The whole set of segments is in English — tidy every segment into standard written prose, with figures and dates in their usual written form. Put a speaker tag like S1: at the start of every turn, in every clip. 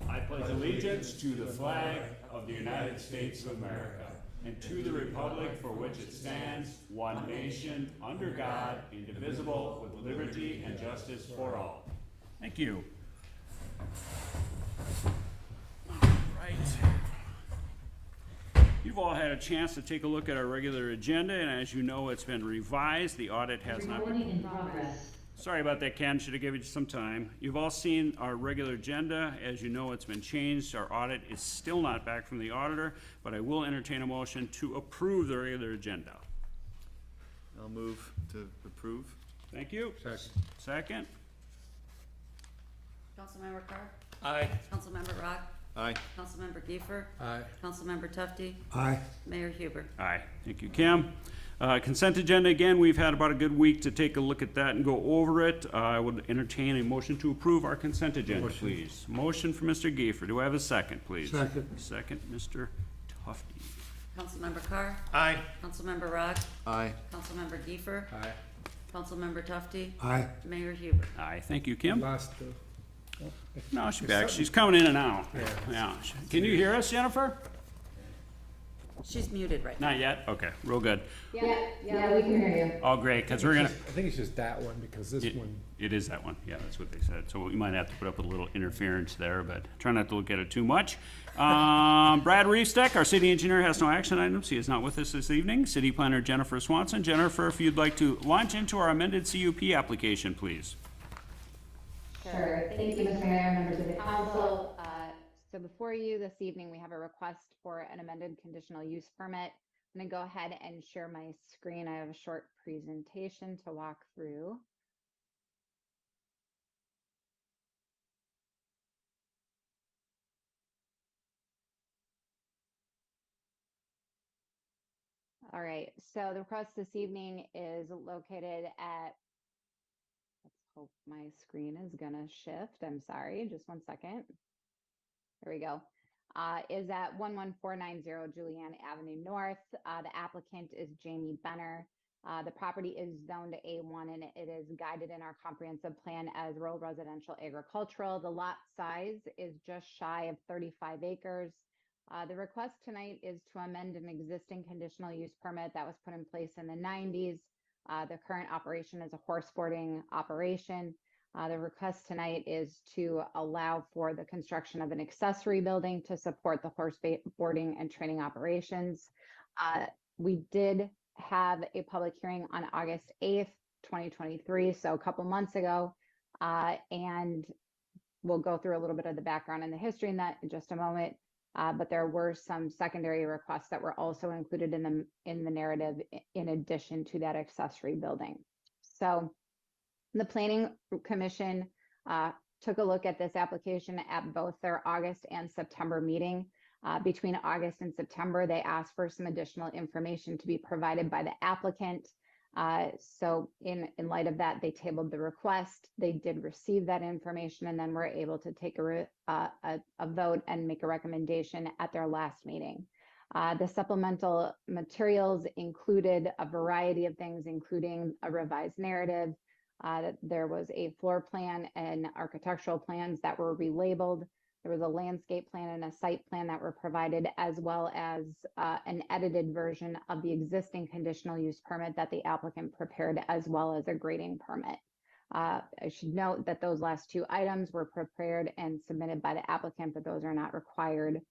S1: I pledge allegiance to the flag of the United States of America and to the republic for which it stands, one nation, under God, indivisible, with liberty and justice for all. Thank you. All right. You've all had a chance to take a look at our regular agenda, and as you know, it's been revised. The audit has not been...
S2: in progress.
S1: Sorry about that, Ken. Should have given you some time. You've all seen our regular agenda. As you know, it's been changed. Our audit is still not back from the auditor, but I will entertain a motion to approve the regular agenda.
S3: I'll move to approve.
S1: Thank you. Second.
S4: Councilmember Carr?
S3: Aye.
S4: Councilmember Rock?
S3: Aye.
S4: Councilmember Giefer?
S3: Aye.
S4: Councilmember Tufti?
S5: Aye.
S4: Mayor Huber?
S1: Aye. Thank you, Kim. Consent agenda, again, we've had about a good week to take a look at that and go over it. I would entertain a motion to approve our consent agenda, please. Motion for Mr. Giefer. Do I have a second, please?
S5: Second.
S1: Second, Mr. Tufti.
S4: Councilmember Carr?
S3: Aye.
S4: Councilmember Rock?
S3: Aye.
S4: Councilmember Giefer?
S3: Aye.
S4: Councilmember Tufti?
S5: Aye.
S4: Mayor Huber?
S1: Aye. Thank you, Kim.
S5: Last,
S1: No, she's back. She's coming in and out. Yeah. Can you hear us, Jennifer?
S4: She's muted right now.
S1: Not yet? Okay, real good.
S2: Yeah, we can hear you.
S1: Oh, great, because we're gonna,
S5: I think it's just that one because this one.
S1: it is that one. Yeah, that's what they said. So we might have to put up with a little interference there, but try not to look at it too much. Brad Reifsteck, our city engineer, has no action items. He is not with us this evening. City planner Jennifer Swanson. Jennifer, if you'd like to launch into our amended CUP application, please.
S2: Sure. Thank you, Mr. Mayor, members of the council. So before you this evening, we have a request for an amended conditional use permit. I'm going to go ahead and share my screen. I have a short presentation to walk through. All right, so the request this evening is located at, let's hope my screen is gonna shift. I'm sorry, just one second. There we go. Is at 11490 Julianne Avenue North. The applicant is Jamie Benner. The property is zoned A1 and it is guided in our comprehensive plan as rural residential agricultural. The lot size is just shy of 35 acres. The request tonight is to amend an existing conditional use permit that was put in place in the 90s. The current operation is a horse boarding operation. The request tonight is to allow for the construction of an accessory building to support the horse boarding and training operations. We did have a public hearing on August 8th, 2023, so a couple months ago, and we'll go through a little bit of the background and the history in that in just a moment. But there were some secondary requests that were also included in the narrative in addition to that accessory building. So the Planning Commission took a look at this application at both their August and September meeting. Between August and September, they asked for some additional information to be provided by the applicant. So in light of that, they tabled the request. They did receive that information and then were able to take a vote and make a recommendation at their last meeting. The supplemental materials included a variety of things, including a revised narrative. There was a floor plan and architectural plans that were relabeled. There was a landscape plan and a site plan that were provided, as well as an edited version of the existing conditional use permit that the applicant prepared, as well as a grading permit. I should note that those last two items were prepared and submitted by the applicant, but those are not required.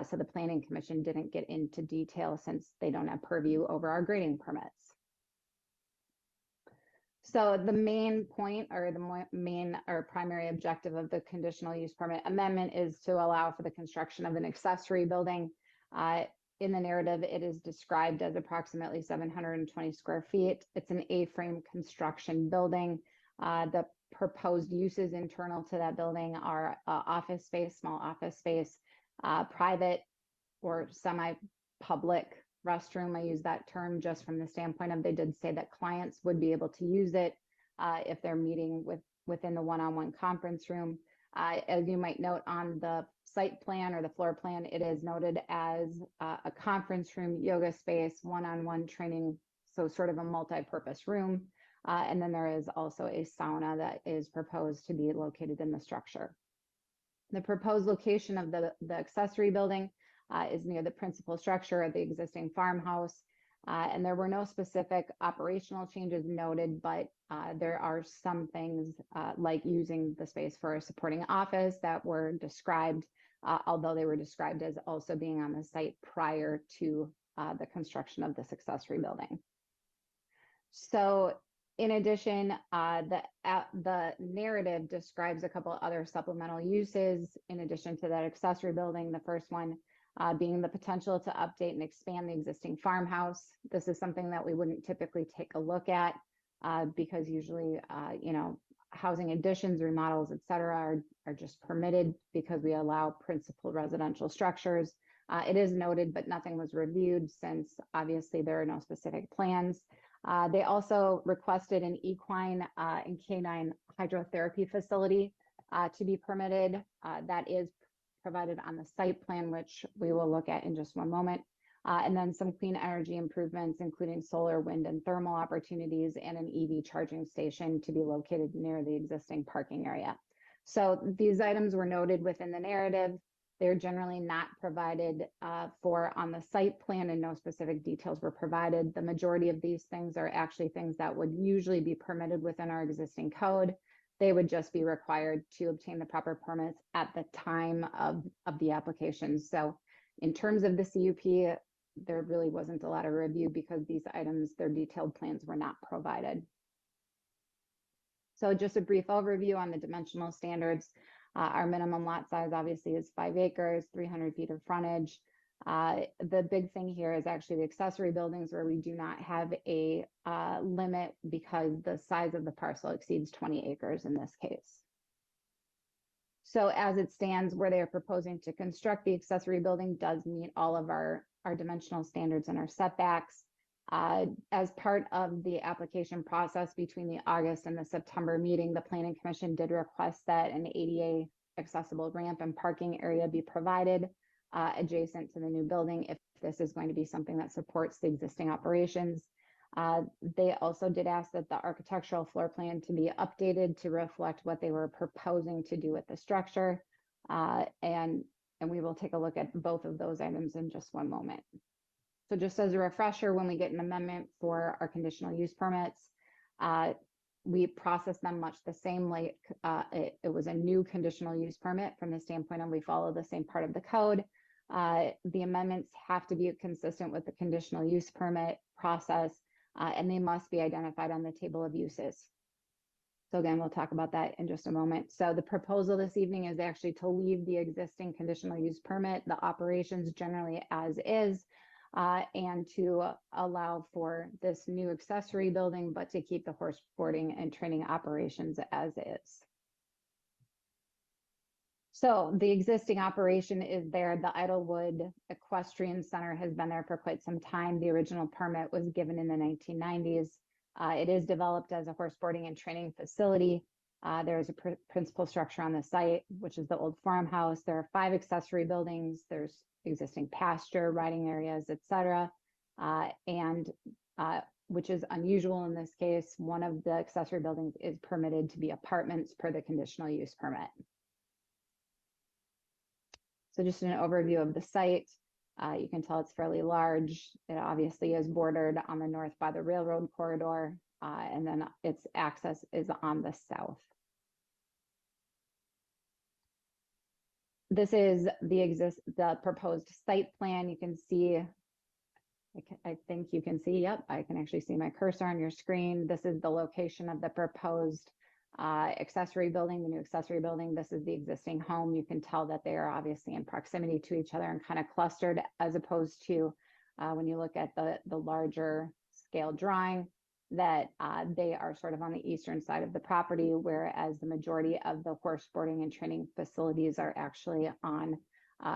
S2: So the Planning Commission didn't get into detail since they don't have purview over our grading permits. So the main point or the main or primary objective of the conditional use permit amendment is to allow for the construction of an accessory building. In the narrative, it is described as approximately 720 square feet. It's an A-frame construction building. The proposed uses internal to that building are office space, small office space, private or semi-public restroom. I use that term just from the standpoint of they did say that clients would be able to use it if they're meeting within the one-on-one conference room. As you might note on the site plan or the floor plan, it is noted as a conference room, yoga space, one-on-one training, so sort of a multi-purpose room. And then there is also a sauna that is proposed to be located in the structure. The proposed location of the accessory building is near the principal structure of the existing farmhouse. And there were no specific operational changes noted, but there are some things like using the space for a supporting office that were described, although they were described as also being on the site prior to the construction of this accessory building. So in addition, the narrative describes a couple other supplemental uses in addition to that accessory building. The first one being the potential to update and expand the existing farmhouse. This is something that we wouldn't typically take a look at because usually, housing additions, remodels, et cetera, are just permitted because we allow principal residential structures. It is noted, but nothing was reviewed since obviously there are no specific plans. They also requested an equine and canine hydrotherapy facility to be permitted. That is provided on the site plan, which we will look at in just one moment. And then some clean energy improvements, including solar, wind, and thermal opportunities, and an EV charging station to be located near the existing parking area. So these items were noted within the narrative. They're generally not provided for on the site plan, and no specific details were provided. The majority of these things are actually things that would usually be permitted within our existing code. They would just be required to obtain the proper permits at the time of the application. So in terms of the CUP, there really wasn't a lot of review because these items, their detailed plans were not provided. So just a brief overview on the dimensional standards. Our minimum lot size obviously is 5 acres, 300 feet of frontage. The big thing here is actually the accessory buildings where we do not have a limit because the size of the parcel exceeds 20 acres in this case. So as it stands, where they are proposing to construct the accessory building does meet all of our dimensional standards and our setbacks. As part of the application process between the August and the September meeting, the Planning Commission did request that an ADA accessible ramp and parking area be provided adjacent to the new building if this is going to be something that supports the existing operations. They also did ask that the architectural floor plan to be updated to reflect what they were proposing to do with the structure. And we will take a look at both of those items in just one moment. So just as a refresher, when we get an amendment for our conditional use permits, we process them much the same like it was a new conditional use permit from the standpoint of we follow the same part of the code. The amendments have to be consistent with the conditional use permit process, and they must be identified on the table of uses. So again, we'll talk about that in just a moment. So the proposal this evening is actually to leave the existing conditional use permit, the operations generally as is, and to allow for this new accessory building, but to keep the horse boarding and training operations as is. So the existing operation is there. The Idlewood Equestrian Center has been there for quite some time. The original permit was given in the 1990s. It is developed as a horse boarding and training facility. There is a principal structure on the site, which is the old farmhouse. There are 5 accessory buildings. There's existing pasture, riding areas, etc. And which is unusual in this case, one of the accessory buildings is permitted to be apartments per the conditional use permit. So just an overview of the site. You can tell it's fairly large. It obviously is bordered on the north by the railroad corridor, and then its access is on the south. This is the proposed site plan. You can see, I think you can see, yep, I can actually see my cursor on your screen. This is the location of the proposed accessory building, the new accessory building. This is the existing home. You can tell that they are obviously in proximity to each other and kind of clustered, as opposed to when you look at the larger scale drawing, that they are sort of on the eastern side of the property, whereas the majority of the horse boarding and training facilities are actually on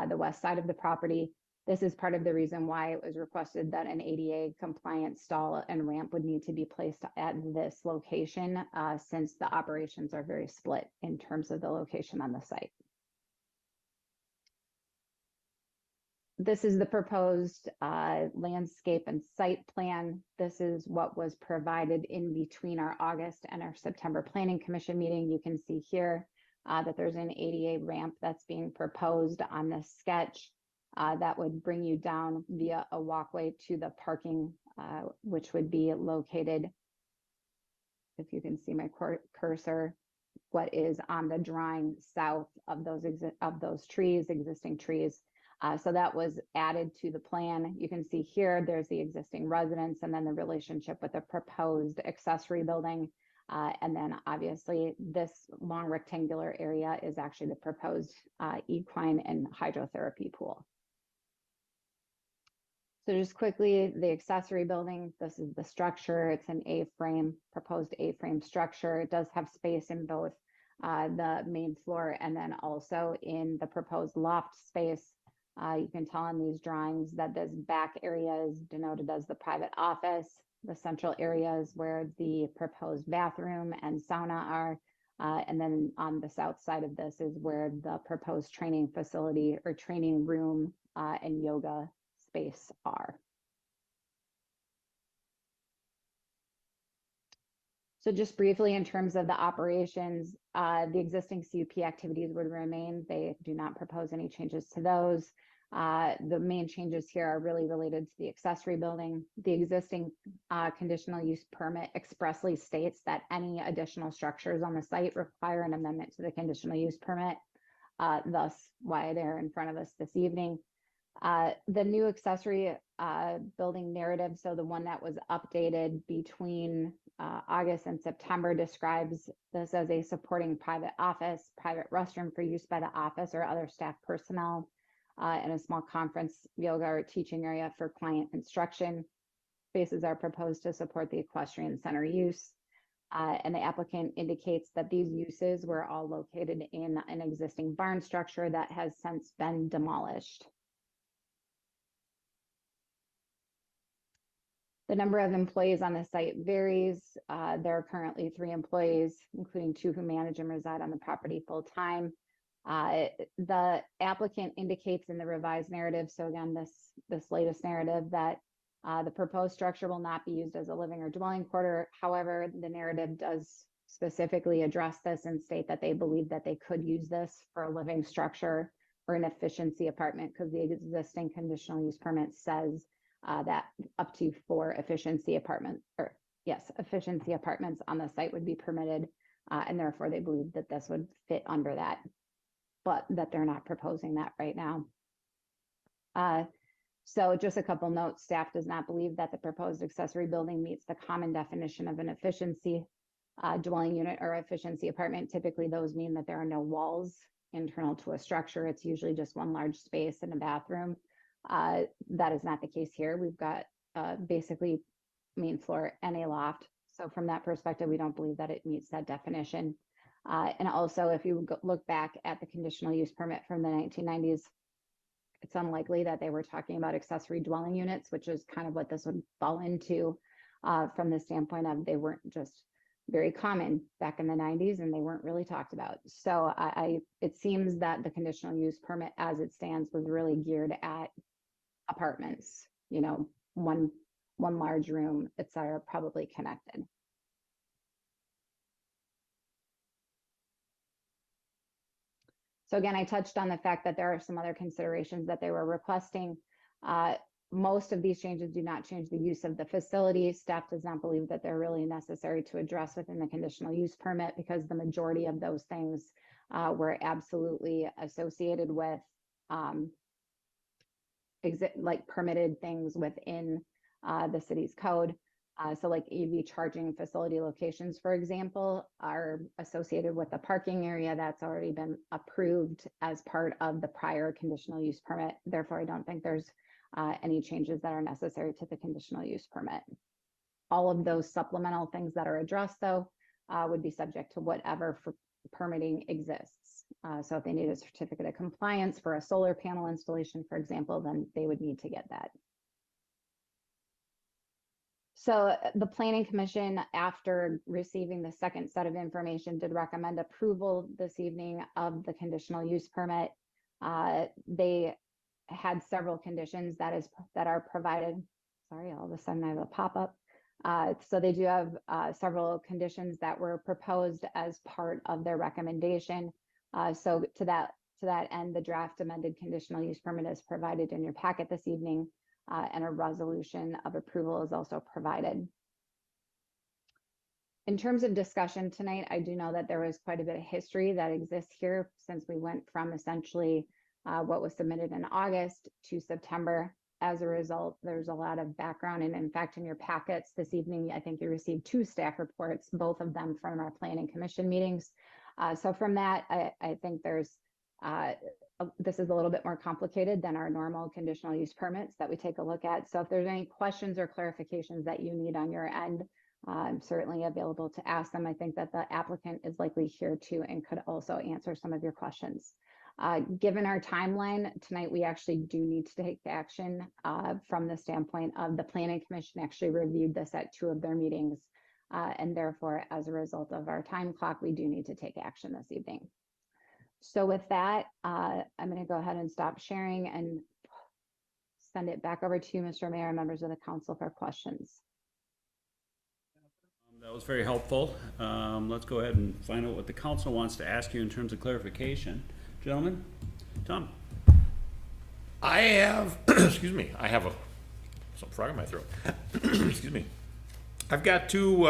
S2: the west side of the property. This is part of the reason why it was requested that an ADA compliant stall and ramp would need to be placed at this location, since the operations are very split in terms of the location on the site. this is the proposed landscape and site plan. This is what was provided in between our August and our September Planning Commission meeting. You can see here that there's an ADA ramp that's being proposed on this sketch that would bring you down via a walkway to the parking, which would be located, if you can see my cursor, what is on the drawing south of those existing trees. So that was added to the plan. You can see here, there's the existing residence and then the relationship with the proposed accessory building. And then obviously this long rectangular area is actually the proposed equine and hydrotherapy pool. So just quickly, the accessory building, this is the structure. It's an A-frame, proposed A-frame structure. It does have space in both the main floor and then also in the proposed loft space. You can tell on these drawings that this back area is denoted as the private office. The central area is where the proposed bathroom and sauna are. And then on the south side of this is where the proposed training facility or training room and yoga space are. So just briefly, in terms of the operations, the existing CUP activities would remain. They do not propose any changes to those. The main changes here are really related to the accessory building. The existing conditional use permit expressly states that any additional structures on the site require an amendment to the conditional use permit, thus why they're in front of us this evening. The new accessory building narrative, so the one that was updated between August and September, describes this as a supporting private office, private restroom for use by the office or other staff personnel, and a small conference, yoga, or teaching area for client instruction. Spaces are proposed to support the equestrian center use. And the applicant indicates that these uses were all located in an existing barn structure that has since been demolished. The number of employees on the site varies. There are currently 3 employees, including 2 who manage and reside on the property full time. The applicant indicates in the revised narrative, so again, this latest narrative, that the proposed structure will not be used as a living or dwelling quarter. However, the narrative does specifically address this and state that they believe that they could use this for a living structure or an efficiency apartment, because the existing conditional use permit says that up to 4 efficiency apartments on the site would be permitted, and therefore they believe that this would fit under that, but that they're not proposing that right now. So just a couple notes. Staff does not believe that the proposed accessory building meets the common definition of an efficiency dwelling unit or efficiency apartment. Typically, those mean that there are no walls internal to a structure. It's usually just one large space and a bathroom. That is not the case here. We've got basically main floor and a loft. So from that perspective, we don't believe that it meets that definition. And also, if you look back at the conditional use permit from the 1990s, it's unlikely that they were talking about accessory dwelling units, which is kind of what this would fall into from the standpoint of they weren't just very common back in the 90s and they weren't really talked about. So it seems that the conditional use permit as it stands was really geared at apartments, you know, one large room, et cetera, probably connected. So again, I touched on the fact that there are some other considerations that they were requesting. Most of these changes do not change the use of the facility. Staff does not believe that they're really necessary to address within the conditional use permit, because the majority of those things were absolutely associated with like permitted things within the city's code. So like EV charging facility locations, for example, are associated with the parking area that's already been approved as part of the prior conditional use permit. Therefore, I don't think there's any changes that are necessary to the conditional use permit. All of those supplemental things that are addressed, though, would be subject to whatever permitting exists. So if they need a certificate of compliance for a solar panel installation, for example, then they would need to get that. So the Planning Commission, after receiving the second set of information, did recommend approval this evening of the conditional use permit. They had several conditions that are provided. Sorry, all of a sudden I have a pop-up. So they do have several conditions that were proposed as part of their recommendation. So to that end, the draft amended conditional use permit is provided in your packet this evening, and a resolution of approval is also provided. In terms of discussion tonight, I do know that there was quite a bit of history that exists here since we went from essentially what was submitted in August to September. As a result, there's a lot of background, and in fact, in your packets this evening, I think you received 2 staff reports, both of them from our planning commission meetings. So from that, I think this is a little bit more complicated than our normal conditional use permits that we take a look at. So if there's any questions or clarifications that you need on your end, I'm certainly available to ask them. I think that the applicant is likely here too and could also answer some of your questions. Given our timeline tonight, we actually do need to take action from the standpoint of the planning commission actually reviewed this at 2 of their meetings. And therefore, as a result of our time clock, we do need to take action this evening. So with that, I'm going to go ahead and stop sharing and send it back over to you, Mr. Mayor, and members of the council for questions.
S1: That was very helpful. Let's go ahead and find out what the council wants to ask you in terms of clarification. Gentlemen, Tom.
S6: I have, excuse me, I have some frog in my throat. Excuse me. I've got 2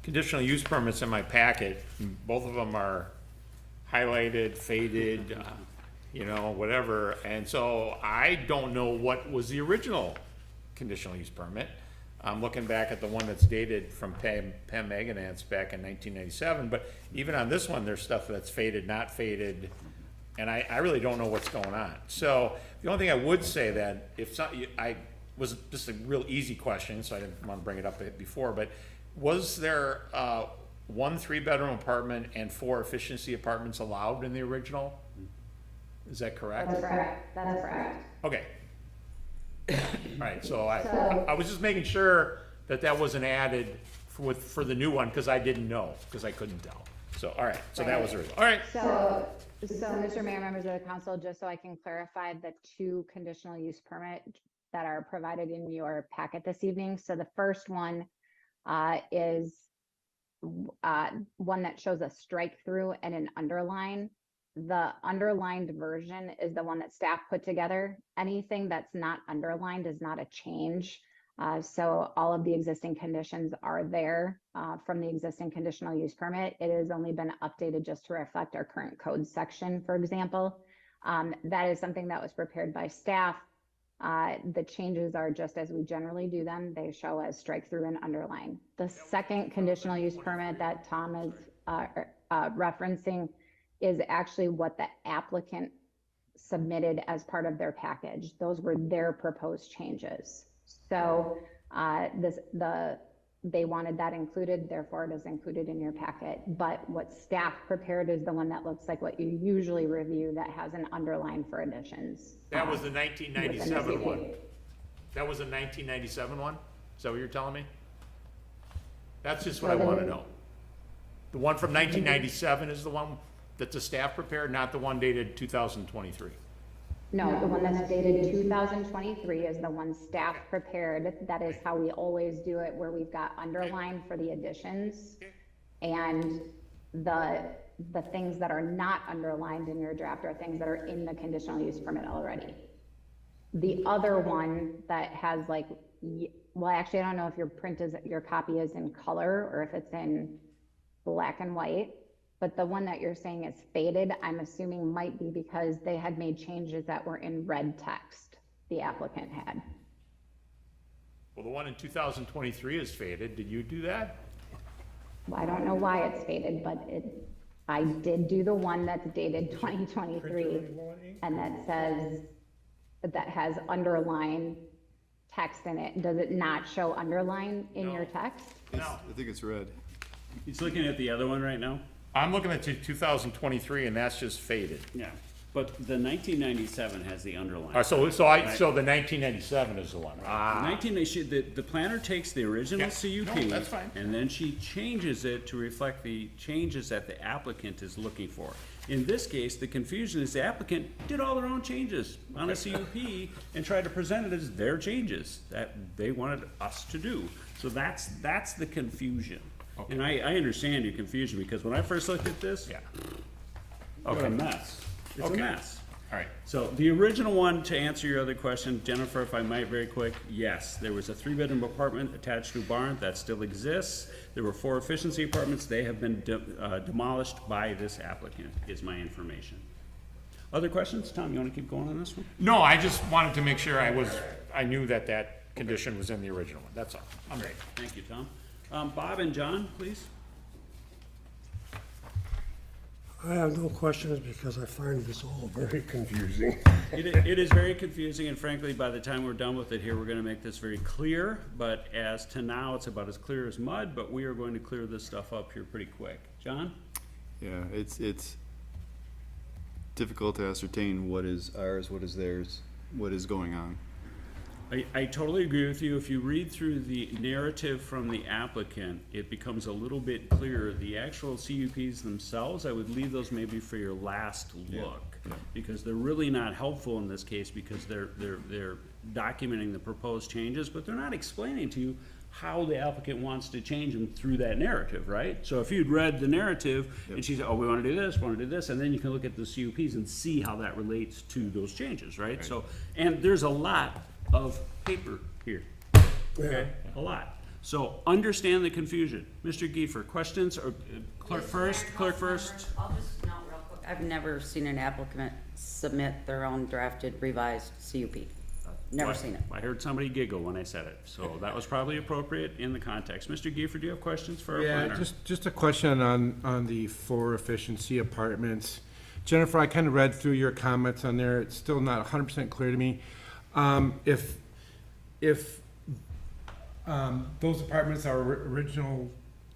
S6: conditional use permits in my packet. Both of them are highlighted, faded, you know, whatever. And so I don't know what was the original conditional use permit. I'm looking back at the one that's dated from Pam Maganance back in 1997, but even on this one, there's stuff that's faded, not faded, and I really don't know what's going on. So the only thing I would say that I was just a real easy question, so I didn't want to bring it up before, but was there 1 3-bedroom apartment and 4 efficiency apartments allowed in the original? Is that correct?
S2: That's correct. That's correct.
S6: Okay. All right, so I was just making sure that wasn't added for the new one, because I didn't know, because I couldn't tell. So, all right, so that was the reason. All right.
S2: So Mr. Mayor, members of the council, just so I can clarify the 2 conditional use permit that are provided in your packet this evening. So the first one is one that shows a strike through and an underline. The underlined version is the one that staff put together. Anything that's not underlined is not a change. So all of the existing conditions are there from the existing conditional use permit. It has only been updated just to reflect our current code section, for example. That is something that was prepared by staff. The changes are just as we generally do them. They show as strike through and underline. The second conditional use permit that Tom is referencing is actually what the applicant submitted as part of their package. Those were their proposed changes. So they wanted that included, therefore it is included in your packet. But what staff prepared is the one that looks like what you usually review that has an underline for additions.
S6: That was the 1997 one. That was a 1997 one? Is that what you're telling me? That's just what I want to know. The one from 1997 is the one that the staff prepared, not the one dated 2023?
S2: No, the one that's dated 2023 is the one staff prepared. That is how we always do it, where we've got underlined for the additions. And the things that are not underlined in your draft are things that are in the conditional use permit already. The other one that has like, well, actually, I don't know if your copy is in color or if it's in black and white. But the one that you're saying is faded, I'm assuming might be because they had made changes that were in red text, the applicant had.
S6: Well, the one in 2023 is faded. Did you do that?
S2: Well, I don't know why it's faded, but I did do the one that's dated 2023 and that has underlined text in it. Does it not show underline in your text?
S3: I think it's red.
S1: He's looking at the other one right now?
S6: I'm looking at 2023, and that's just faded.
S1: Yeah. But the 1997 has the underline.
S6: So the 1997 is the one.
S1: The planner takes the original
S6: Yeah.
S1: CUP.
S6: No, that's fine.
S1: And then she changes it to reflect the changes that the applicant is looking for. In this case, the confusion is the applicant did all their own changes on a CUP and tried to present it as their changes that they wanted us to do. So that's the confusion.
S6: Okay.
S1: And I understand your confusion, because when I first looked at this,
S6: Yeah.
S1: what a
S6: Okay.
S1: mess. It's a
S6: Okay.
S1: mess.
S6: All right.
S1: So the original one, to answer your other question, Jennifer, if I might very quick, yes, there was a 3-bedroom apartment attached to a barn that still exists. There were 4 efficiency apartments. They have been demolished by this applicant, is my information. Other questions? Tom, you want to keep going on this one?
S6: No, I just wanted to make sure I knew that condition was in the original one. That's all. I'm great.
S1: Thank you, Tom. Bob and John, please.
S7: I have no questions because I find this all very confusing.
S1: It is very confusing, and frankly, by the time we're done with it here, we're gonna make this very clear, but as to now, it's about as clear as mud, but we are going to clear this stuff up here pretty quick. John?
S3: Yeah, it's difficult to ascertain what is ours, what is theirs, what is going on.
S1: I totally agree with you. If you read through the narrative from the applicant, it becomes a little bit clearer. The actual CUPs themselves, I would leave those maybe for your last look, because they're really not helpful in this case, because they're documenting the proposed changes, but they're not explaining to you how the applicant wants to change them through that narrative, right? So if you'd read the narrative and she said, oh, we want to do this, and then you can look at the CUPs and see how that relates to those changes, right? So, and there's a lot of paper here, okay? A lot. So understand the confusion. Mr. Giefer, questions, or clerk first?
S4: I'll just note real quick, I've never seen an applicant submit their own drafted revised CUP. Never seen it.
S1: I heard somebody giggle when I said it, so that was probably appropriate in the context. Mr. Giefer, do you have questions for our
S5: Yeah,
S1: planner?
S5: just a question on the 4 efficiency apartments. Jennifer, I kind of read through your comments on there. It's still not 100% clear to me. If those apartments are original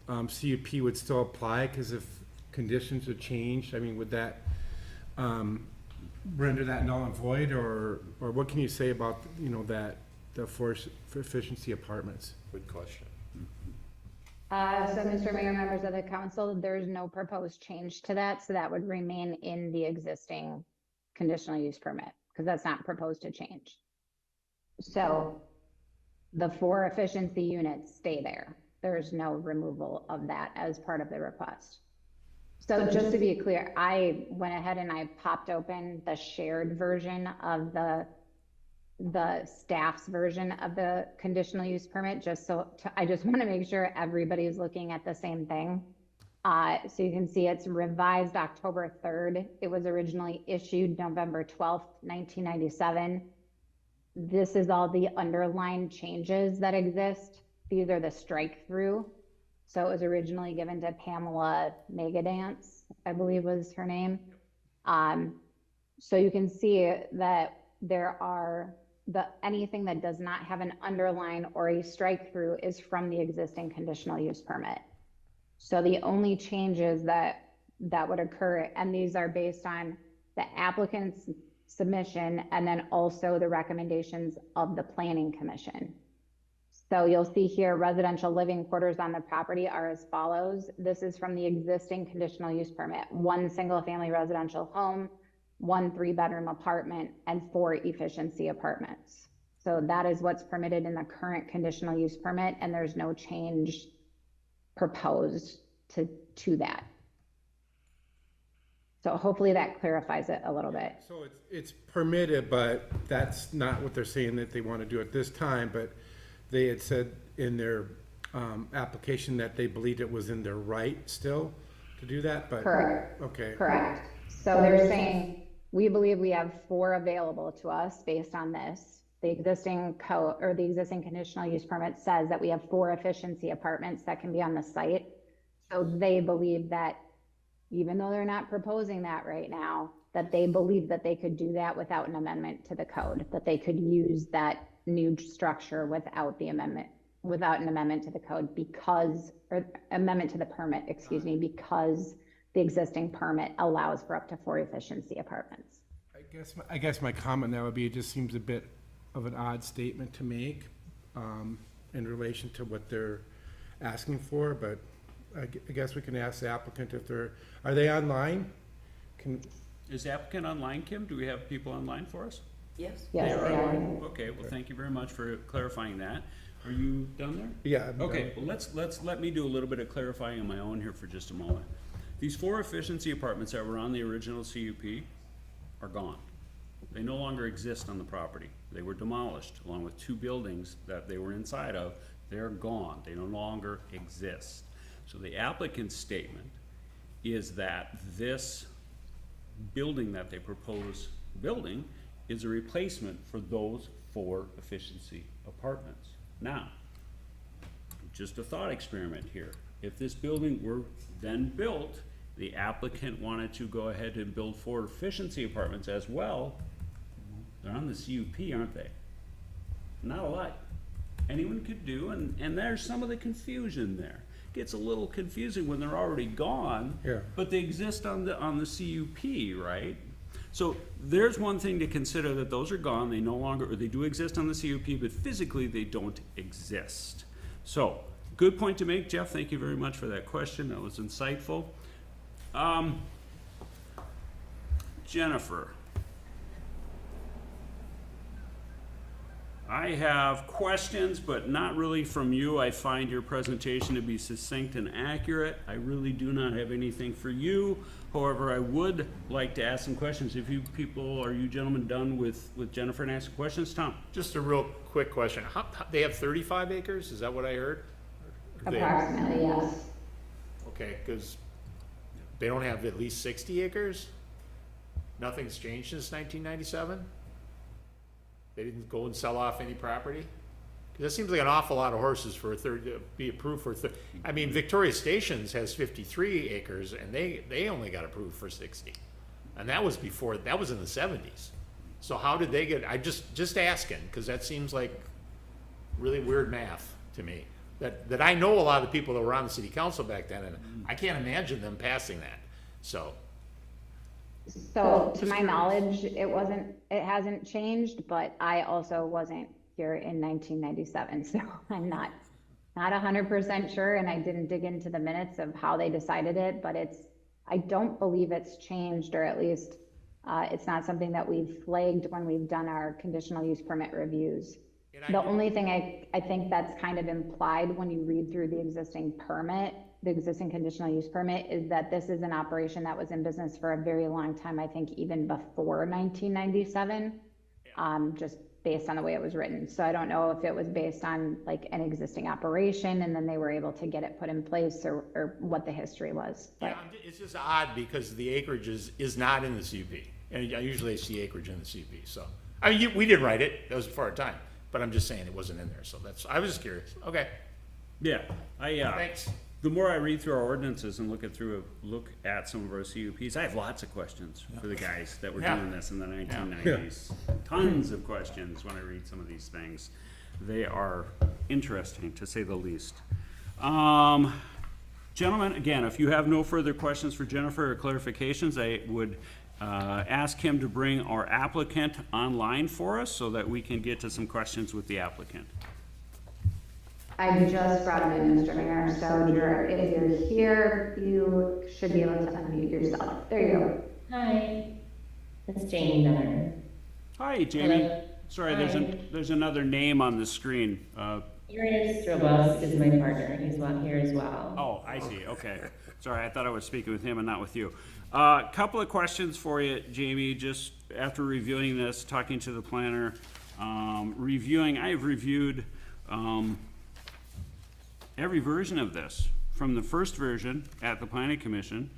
S5: CUP would still apply, because if conditions would change, I mean, would that render that null and void, or what can you say about, that the 4 efficiency apartments?
S6: Good question.
S2: So Mr. Mayor, members of the council, there's no proposed change to that, so that would remain in the existing conditional use permit, because that's not proposed to change. So the 4 efficiency units stay there. There's no removal of that as part of the request. So just to be clear, I went ahead and I popped open the shared version of the staff's version of the conditional use permit, I just want to make sure everybody's looking at the same thing. So you can see it's revised October 3rd. It was originally issued November 12th, 1997. This is all the underlined changes that exist. These are the strike through. So it was originally given to Pamela Megadance, I believe was her name. So you can see that there are anything that does not have an underline or a strike through is from the existing conditional use permit. So the only changes that would occur, and these are based on the applicant's submission and then also the recommendations of the planning commission. So you'll see here residential living quarters on the property are as follows. This is from the existing conditional use permit: 1 single family residential home, 1 3-bedroom apartment, and 4 efficiency apartments. So that is what's permitted in the current conditional use permit, and there's no change proposed to that. So hopefully that clarifies it a little bit.
S5: So it's permitted, but that's not what they're saying that they want to do at this time, but they had said in their application that they believed it was in their right still to do that, but.
S2: Correct.
S5: Okay.
S2: Correct. So they're saying, we believe we have 4 available to us based on this. The existing code or the existing conditional use permit says that we have 4 efficiency apartments that can be on the site. So they believe that even though they're not proposing that right now, that they believe that they could do that without an amendment to the code, that they could use that new structure without an amendment to the code or amendment to the permit, excuse me, because the existing permit allows for up to 4 efficiency apartments.
S5: I guess my comment now would be, it just seems a bit of an odd statement to make, in relation to what they're asking for, but I guess we can ask the applicant if are they online?
S1: Is the applicant online, Kim? Do we have people online for us?
S4: Yes?
S2: Yes, they are.
S1: Okay, well, thank you very much for clarifying that. Are you done there?
S5: Yeah.
S1: Okay, well, let me do a little bit of clarifying on my own here for just a moment. These 4 efficiency apartments that were on the original CUP are gone. They no longer exist on the property. They were demolished along with 2 buildings that they were inside of. They're gone. They no longer exist. So the applicant's statement is that this building that they propose building is a replacement for those 4 efficiency apartments. Now, just a thought experiment here. If this building were then built, the applicant wanted to go ahead and build 4 efficiency apartments as well, they're on the CUP, aren't they? Not a lot anyone could do, and there's some of the confusion there. Gets a little confusing when they're already gone,
S5: Yeah.
S1: but they exist on the CUP, right? So there's one thing to consider, that those are gone, they no longer, or they do exist on the CUP, but physically they don't exist. So, good point to make, Jeff, thank you very much for that question, that was insightful. Jennifer. I have questions, but not really from you. I find your presentation to be succinct and accurate. I really do not have anything for you. However, I would like to ask some questions. If you people, are you gentlemen done with Jennifer and asking questions? Tom?
S6: Just a real quick question. They have 35 acres? Is that what I heard? Or they-
S2: Approximately, yes.
S6: Okay, because they don't have at least 60 acres? Nothing's changed since 1997? They didn't go and sell off any property? Because that seems like an awful lot of horses for a third, to be approved for I mean, Victoria Stations has 53 acres, and they only got approved for 60. And that was before, that was in the 70s. So how did they get, I just asking, because that seems like really weird math to me. That I know a lot of the people that were on the city council back then, and I can't imagine them passing that, so.
S2: So to my knowledge, it hasn't changed, but I also wasn't here in 1997, so I'm not 100% sure, and I didn't dig into the minutes of how they decided it, but I don't believe it's changed, or at least it's not something that we've flagged when we've done our conditional use permit reviews. The only thing I think that's kind of implied when you read through the existing permit, the existing conditional use permit, is that this is an operation that was in business for a very long time, I think even before 1997, just based on the way it was written. So I don't know if it was based on like an existing operation and then they were able to get it put in place, or what the history was. But
S6: Yeah, it's just odd because the acreage is not in the CUP. And I usually see acreage in the CUP, so. I mean, we didn't write it, that was before our time, but I'm just saying it wasn't in there, so I was just curious. Okay,
S1: Yeah,
S6: thanks.
S1: the more I read through our ordinances and look at some of our CUPs, I have lots of questions for the guys that were
S6: Yeah.
S1: doing this in the 1990s. Tons of questions when I read some of these things. They are interesting, to say the least. Gentlemen, again, if you have no further questions for Jennifer or clarifications, I would ask him to bring our applicant online for us so that we can get to some questions with the applicant.
S2: I just brought him in, Mr. Mayor, so if you're here, you should be able to unmute yourself. There you go.
S8: Hi, it's Jamie Miller.
S1: Hi, Jamie.
S8: Hello.
S1: Sorry,
S8: Hi.
S1: there's another name on the screen.
S8: Urias Strobos is my partner. He's here as well.
S1: Oh, I see, okay. Sorry, I thought I was speaking with him and not with you. Couple of questions for you, Jamie, just after reviewing this, talking to the planner, I've reviewed every version of this, from the first version at the planning commission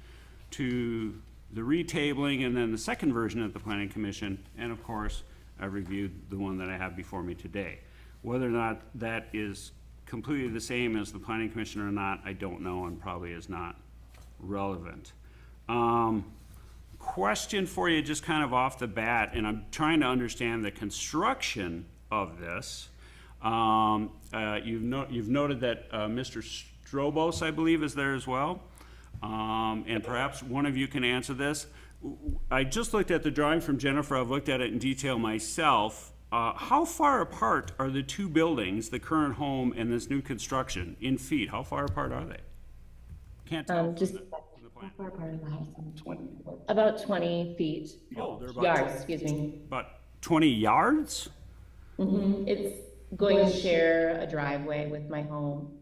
S1: to the retabling, and then the second version at the planning commission, and of course, I've reviewed the one that I have before me today. Whether or not that is completely the same as the planning commission or not, I don't know, and probably is not relevant. Question for you, just kind of off the bat, and I'm trying to understand the construction of this. You've noted that Mr. Strobos, I believe, is there as well. And perhaps one of you can answer this. I just looked at the drawing from Jennifer, I've looked at it in detail myself. How far apart are the two buildings, the current home and this new construction, in feet? How far apart are they? Can't tell from
S8: Just
S1: the plan.
S8: far part of the house. About 20 feet.
S1: Oh, they're
S8: Yards, excuse me.
S1: about 20 yards?
S8: It's going to share a driveway with my home.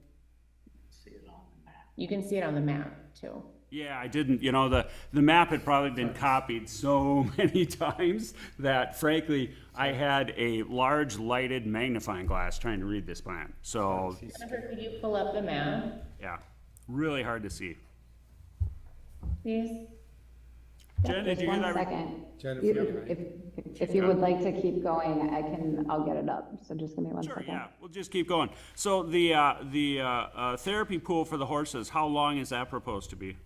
S8: You can see it on the map too.
S1: Yeah, I didn't, you know, the map had probably been copied so many times that frankly, I had a large lighted magnifying glass trying to read this plan. So,
S8: Jennifer, could you pull up the map,
S1: yeah, really hard to see.
S8: please?
S1: Jen, did
S2: Just
S1: you hear
S2: one
S1: that?
S2: second.
S5: Jennifer,
S2: If you would like to keep going, I'll get it up. So just give me one
S1: Sure,
S2: second.
S1: yeah, we'll just keep going. So the therapy pool for the horses, how long is that proposed to be?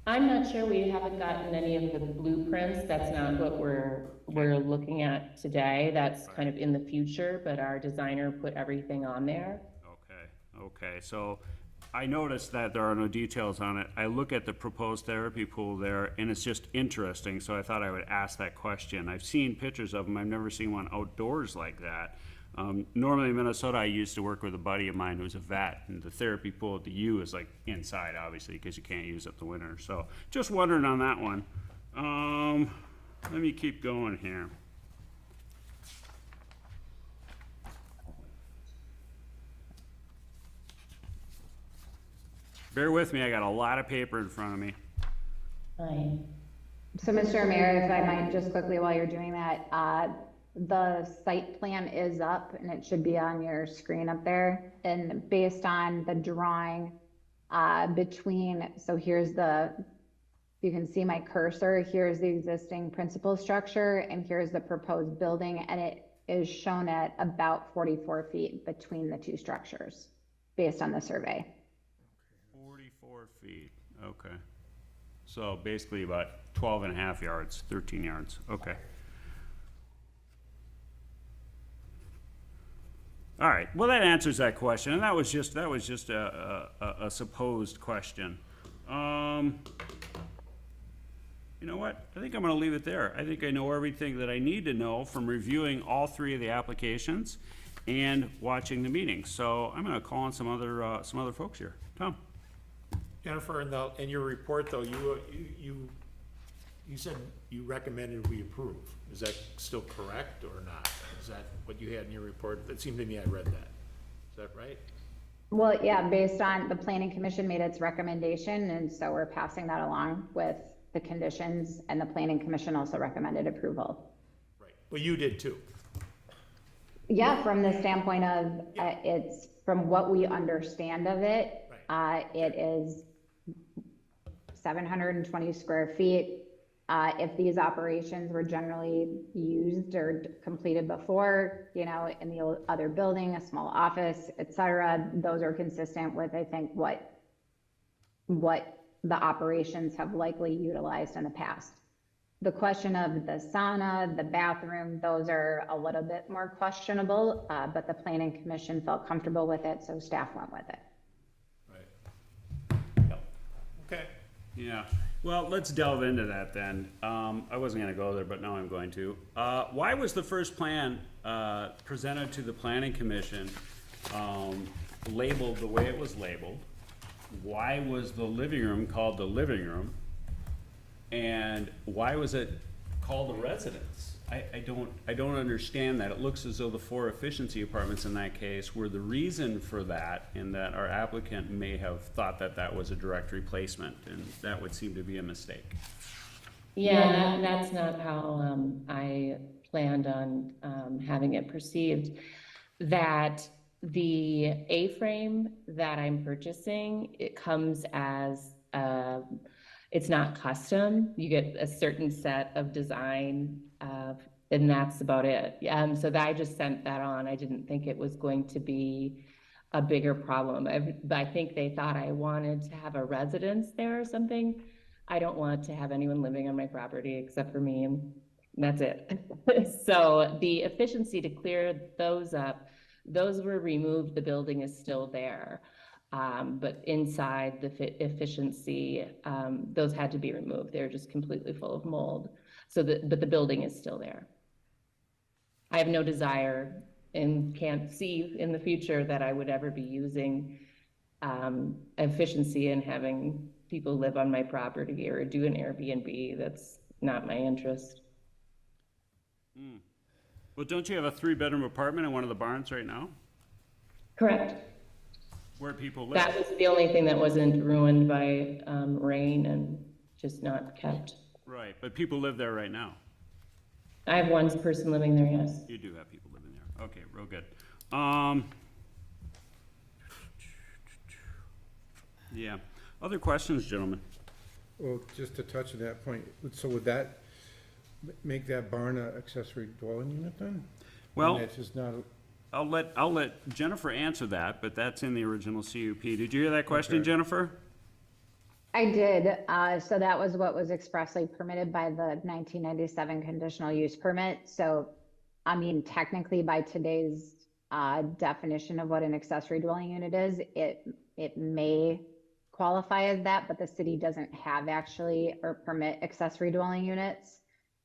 S8: I'm not sure, we haven't gotten any of the blueprints, that's not what we're looking at today, that's kind of in the future, but our designer put everything on there.
S1: Okay, so I noticed that there are no details on it. I look at the proposed therapy pool there, and it's just interesting, so I thought I would ask that question. I've seen pictures of them, I've never seen one outdoors like that. Normally in Minnesota, I used to work with a buddy of mine who's a vet, and the therapy pool at the U is like inside, obviously, because you can't use it in the winter. So just wondering on that one. Let me keep going here. Bear with me, I got a lot of paper in front of me.
S8: Fine.
S2: So, Mr. Mayor, if I might just quickly while you're doing that, the site plan is up and it should be on your screen up there. And based on the drawing, so here's you can see my cursor, here's the existing principal structure and here's the proposed building, and it is shown at about 44 feet between the two structures, based on the survey.
S1: 44 feet, okay. So basically about 12 and a half yards, 13 yards, okay. All right, well, that answers that question, and that was just a supposed question. You know what? I think I'm gonna leave it there. I think I know everything that I need to know from reviewing all three of the applications and watching the meeting. So I'm gonna call on some other folks here. Tom?
S6: Jennifer, in your report though, you said you recommended we approve. Is that still correct or not? Is that what you had in your report? That seemed to me I read that. Is that right?
S2: Well, yeah, based on the planning commission made its recommendation, and so we're passing that along with the conditions, and the planning commission also recommended approval.
S6: Right. Well, you did too.
S2: Yeah, from the standpoint of, it's, from what we understand of it, it is 720 square feet. If these operations were generally used or completed before, you know, in the other building, a small office, et cetera, those are consistent with, I think, what the operations have likely utilized in the past. The question of the sauna, the bathroom, those are a little bit more questionable, but the planning commission felt comfortable with it, so staff went with it.
S6: Right. Yep. Okay.
S1: Yeah, well, let's delve into that then. I wasn't gonna go there, but now I'm going to. Why was the first plan presented to the planning commission labeled the way it was labeled? Why was the living room called the living room? And why was it called a residence? I don't understand that. It looks as though the 4 efficiency apartments in that case were the reason for that, and that our applicant may have thought that that was a direct replacement, and that would seem to be a mistake.
S8: Yeah, that's not how I planned on having it perceived. That the A-frame that I'm purchasing, it comes as, it's not custom. You get a certain set of design, and that's about it. So that I just sent that on. I didn't think it was going to be a bigger problem. But I think they thought I wanted to have a residence there or something. I don't want to have anyone living on my property except for me, and that's it. So the efficiency to clear those up, those were removed. The building is still there. But inside the efficiency, those had to be removed. They're just completely full of mold. But the building is still there. I have no desire and can't see in the future that I would ever be using efficiency and having people live on my property or do an Airbnb. That's not my interest.
S1: Well, don't you have a 3-bedroom apartment in one of the barns right now
S8: Correct.
S1: where people live?
S8: That was the only thing that wasn't ruined by rain and just not kept.
S1: Right, but people live there right now.
S8: I have one person living there, yes.
S1: You do have people living there. Okay, real good. Yeah. Other questions, gentlemen?
S5: Well, just to touch on that point, so would that make that barn a accessory dwelling unit then?
S1: Well,
S5: And it's just not,
S1: I'll let Jennifer answer that, but that's in the original CUP. Did you hear that question,
S5: Okay.
S1: Jennifer?
S2: I did. So that was what was expressly permitted by the 1997 conditional use permit. So, I mean, technically by today's definition of what an accessory dwelling unit is, it may qualify as that, but the city doesn't have actually or permit accessory dwelling units.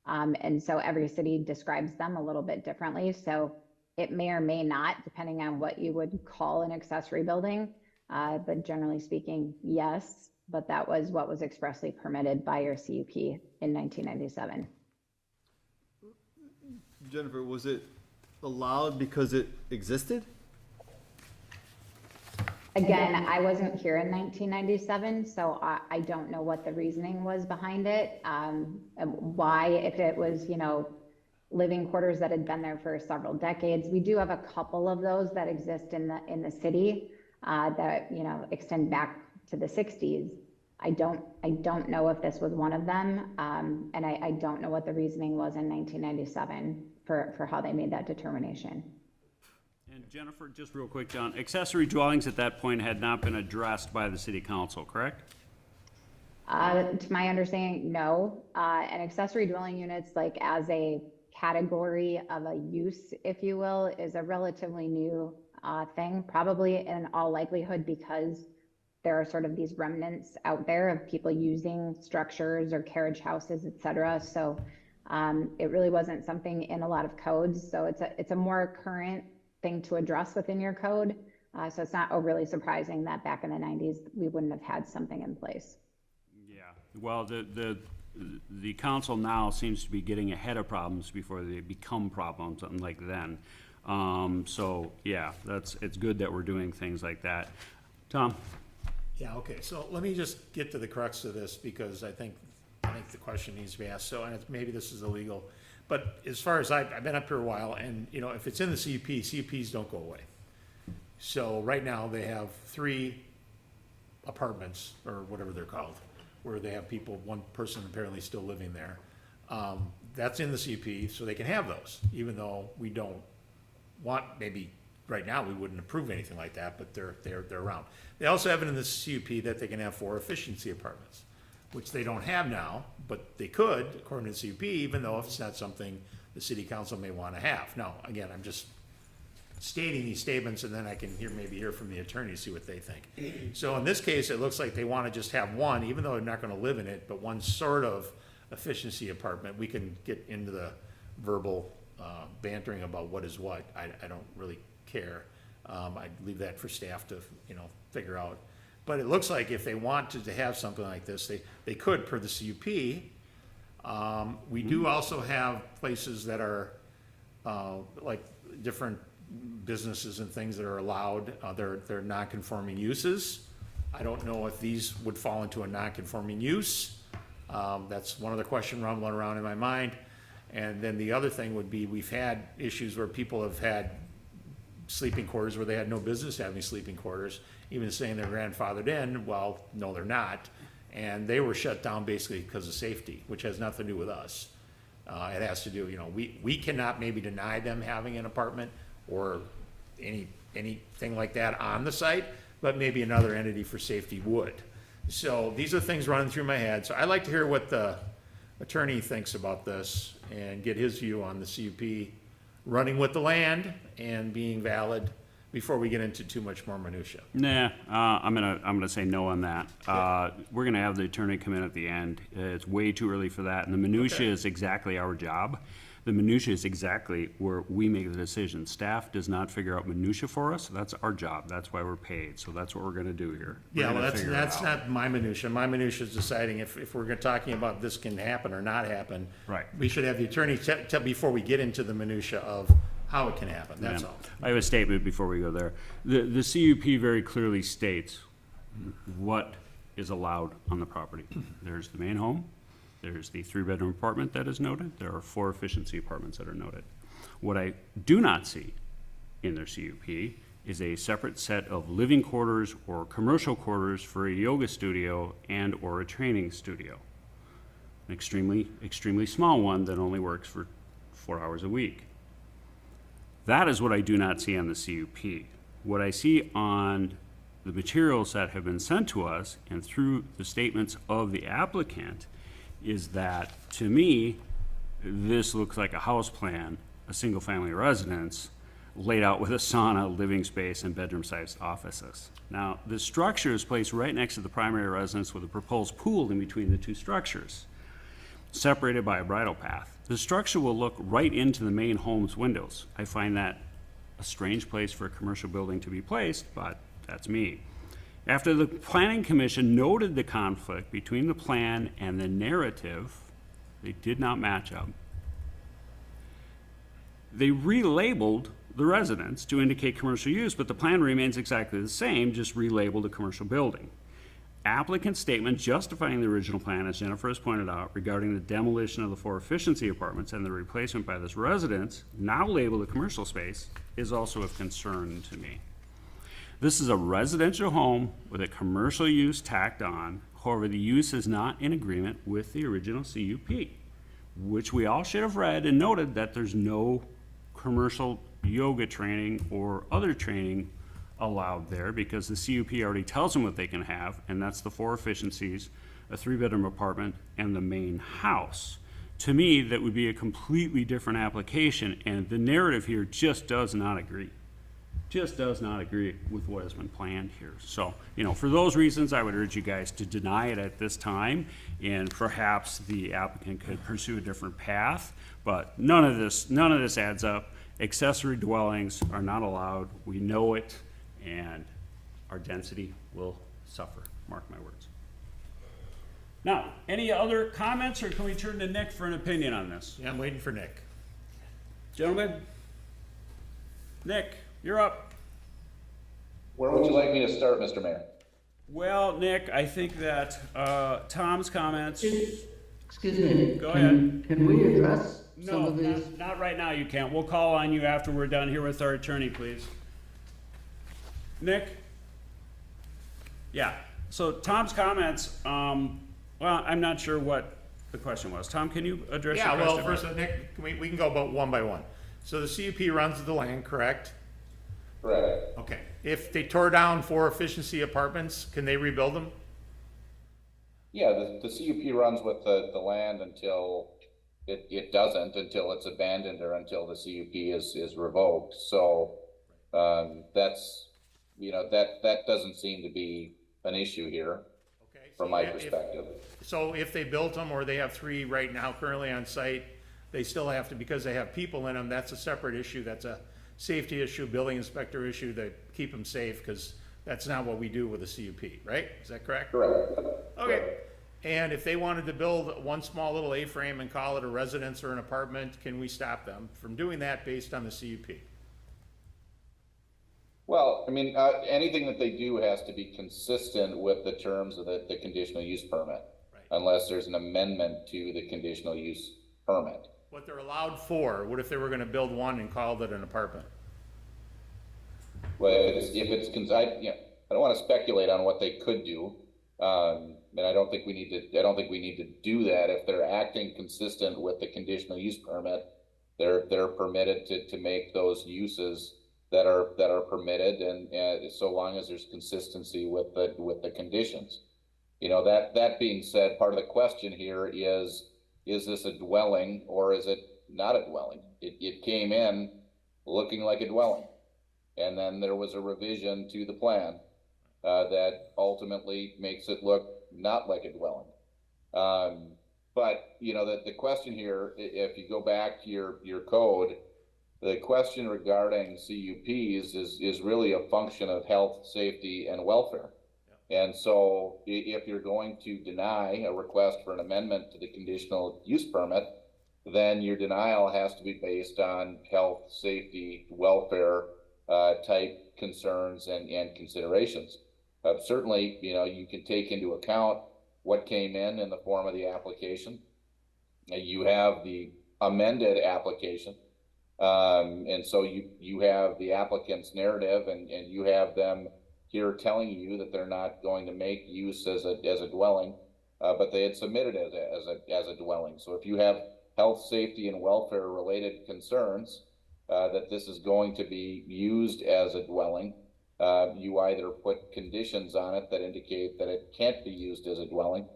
S2: And so every city describes them a little bit differently. So it may or may not, depending on what you would call an accessory building. But generally speaking, yes. But that was what was expressly permitted by your CUP in 1997.
S3: Jennifer, was it allowed because it existed?
S2: Again, I wasn't here in 1997, so I don't know what the reasoning was behind it. And why, if it was, living quarters that had been there for several decades. We do have a couple of those that exist in the city that, extend back to the 60s. I don't know if this was one of them. And I don't know what the reasoning was in 1997 for how they made that determination.
S1: And Jennifer, just real quick, John, accessory dwellings at that point had not been addressed by the city council, correct?
S2: To my understanding, no. And accessory dwelling units, like as a category of a use, if you will, is a relatively new thing, probably in all likelihood because there are sort of these remnants out there of people using structures or carriage houses, et cetera. So it really wasn't something in a lot of codes. So it's a more current thing to address within your code. So it's not overly surprising that back in the 90s, we wouldn't have had something in place.
S1: Yeah, well, the council now seems to be getting ahead of problems before they become problems, unlike then. So, yeah, it's good that we're doing things like that. Tom?
S6: Yeah, okay, so let me just get to the crux of this, because I think the question needs to be asked, so, and maybe this is illegal, but as far as I've been up here a while, and, if it's in the CUP, CUPs don't go away. So right now, they have 3 apartments, or whatever they're called, where they have people, one person apparently still living there. That's in the CUP, so they can have those, even though we don't want, maybe right now we wouldn't approve anything like that, but they're around. They also have it in the CUP that they can have 4 efficiency apartments, which they don't have now, but they could, according to the CUP, even though it's not something the city council may want to have. Now, again, I'm just stating these statements, and then I can maybe hear from the attorney, see what they think. So in this case, it looks like they want to just have one, even though they're not going to live in it, but one sort of efficiency apartment. We can get into the verbal bantering about what is what. I don't really care. I'd leave that for staff to, figure out. But it looks like if they wanted to have something like this, they could per the CUP. We do also have places that are like different businesses and things that are allowed. They're non-conforming uses. I don't know if these would fall into a non-conforming use. That's one other question rumbling around in my mind. And then the other thing would be, we've had issues where people have had sleeping quarters where they had no business having sleeping quarters, even saying they're grandfathered in. Well, no, they're not. And they were shut down basically because of safety, which has nothing to do with us. It has to do, we cannot maybe deny them having an apartment or anything like that on the site, but maybe another entity for safety would. So these are things running through my head. So I'd like to hear what the attorney thinks about this and get his view on the CUP running with the land and being valid before we get into too much more minutia.
S1: Nah, I'm gonna say no on that. We're gonna have the attorney come in at the end. It's way too early for that, and the minutia is exactly our job. The minutia is exactly where we make the decision. Staff does not figure out minutia for us. That's our job. That's why we're paid. So that's what we're gonna do here. We're
S6: Yeah, well,
S1: gonna
S6: that's,
S1: figure it
S6: that's
S1: out.
S6: not my minutia. My minutia is deciding if we're talking about this can happen or not happen.
S1: Right.
S6: We should have the attorney tell before we get into the minutia of how it can happen, that's
S1: Yeah.
S6: all.
S1: I have a statement before we go there. The CUP very clearly states what is allowed on the property. There's the main home, there's the 3-bedroom apartment that is noted, there are 4 efficiency apartments that are noted. What I do not see in their CUP is a separate set of living quarters or commercial quarters for a yoga studio and or a training studio. An extremely small one that only works for 4 hours a week. That is what I do not see on the CUP. What I see on the materials that have been sent to us and through the statements of the applicant is that, to me, this looks like a house plan, a single-family residence, laid out with a sauna, living space, and bedroom-sized offices. Now, the structure is placed right next to the primary residence with a proposed pool in between the 2 structures, separated by a bridle path. The structure will look right into the main home's windows. I find that a strange place for a commercial building to be placed, but that's me. After the Planning Commission noted the conflict between the plan and the narrative, they did not match up. They relabeled the residence to indicate commercial use, but the plan remains exactly the same, just relabeled a commercial building. Applicant's statement justifying the original plan, as Jennifer has pointed out, regarding the demolition of the 4 efficiency apartments and the replacement by this residence, now labeled a commercial space, is also of concern to me. This is a residential home with a commercial use tacked on. However, the use is not in agreement with the original CUP, which we all should have read and noted that there's no commercial yoga training or other training allowed there because the CUP already tells them what they can have, and that's the 4 efficiencies, a 3-bedroom apartment, and the main house. To me, that would be a completely different application, and the narrative here just does not agree. Just does not agree with what has been planned here. So, for those reasons, I would urge you guys to deny it at this time, and perhaps the applicant could pursue a different path, but none of this adds up. Accessory dwellings are not allowed, we know it, and our density will suffer, mark my words. Now, any other comments, or can we turn to Nick for an opinion on this?
S6: Yeah, I'm waiting for Nick.
S1: Gentlemen? Nick, you're up.
S9: Where would you like me to start, Mr. Mayor?
S1: Well, Nick, I think that Tom's comments.
S10: Excuse me.
S1: Go ahead.
S10: Can we address some
S1: No,
S10: of these?
S1: not right now, you can't. We'll call on you after we're done here with our attorney, please. Nick? Yeah, so Tom's comments, well, I'm not sure what the question was. Tom, can you address your
S6: Yeah,
S1: question?
S6: well, first, Nick, we can go about one by one. So the CUP runs the land, correct?
S9: Right.
S6: Okay. If they tore down 4 efficiency apartments, can they rebuild them?
S9: Yeah, the CUP runs with the land until it doesn't, until it's abandoned or until the CUP is revoked. So, that's, that doesn't seem to be an issue here
S6: Okay.
S9: from my perspective.
S6: So if they built them, or they have 3 right now currently on site, they still have to, because they have people in them, that's a separate issue. That's a safety issue, building inspector issue to keep them safe, because that's not what we do with a CUP, right? Is that correct?
S9: Correct.
S6: Okay. And if they wanted to build one small little A-frame and call it a residence or an apartment, can we stop them from doing that based on the CUP?
S9: Well, I mean, anything that they do has to be consistent with the terms of the conditional use permit.
S6: Right.
S9: Unless there's an amendment to the conditional use permit.
S6: What they're allowed for, what if they were gonna build one and called it an apartment?
S9: Well, I don't want to speculate on what they could do. And I don't think we need to do that. If they're acting consistent with the conditional use permit, they're permitted to make those uses that are permitted, and so long as there's consistency with the conditions. That being said, part of the question here is this a dwelling or is it not a dwelling? It came in looking like a dwelling. and then there was a revision to the plan that ultimately makes it look not like a dwelling. But you know, the question here, if you go back to your code, the question regarding CUPs is really a function of health, safety, and welfare. And so if you're going to deny a request for an amendment to the conditional use permit, then your denial has to be based on health, safety, welfare type concerns and considerations. Certainly, you know, you can take into account what came in the form of the application. You have the amended application. And so you have the applicant's narrative and you have them here telling you that they're not going to make use as a dwelling, but they had submitted it as a dwelling. So if you have health, safety, and welfare related concerns that this is going to be used as a dwelling, you either put conditions on it that indicate that it can't be used as a dwelling,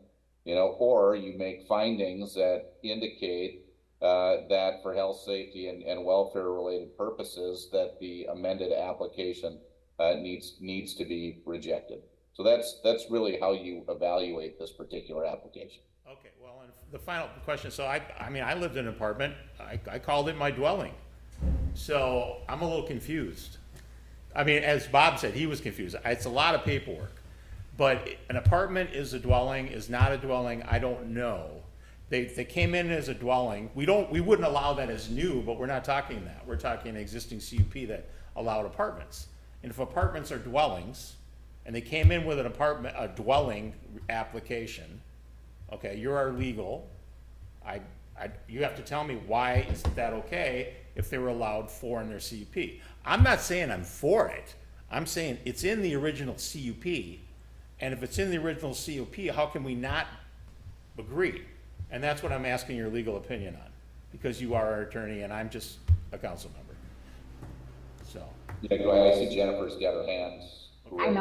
S9: you know, or you make findings that indicate that for health, safety, and welfare related purposes that the amended application needs to be rejected. So that's really how you evaluate this particular application.
S6: Okay, well, and the final question, so I mean, I lived in an apartment, I called it my dwelling. So I'm a little confused. I mean, as Bob said, he was confused. It's a lot of paperwork. But an apartment is a dwelling, is not a dwelling, I don't know. They came in as a dwelling. We wouldn't allow that as new, but we're not talking that. We're talking an existing CUP that allowed apartments. And if apartments are dwellings, and they came in with a dwelling application, okay, you're our legal. You have to tell me why isn't that okay if they were allowed 4 in their CUP. I'm not saying I'm for it. I'm saying it's in the original CUP, and if it's in the original CUP, how can we not agree? And that's what I'm asking your legal opinion on, because you are our attorney and I'm just a council member. So.
S9: Yeah, go ahead. I see Jennifer's got her hand.
S2: I know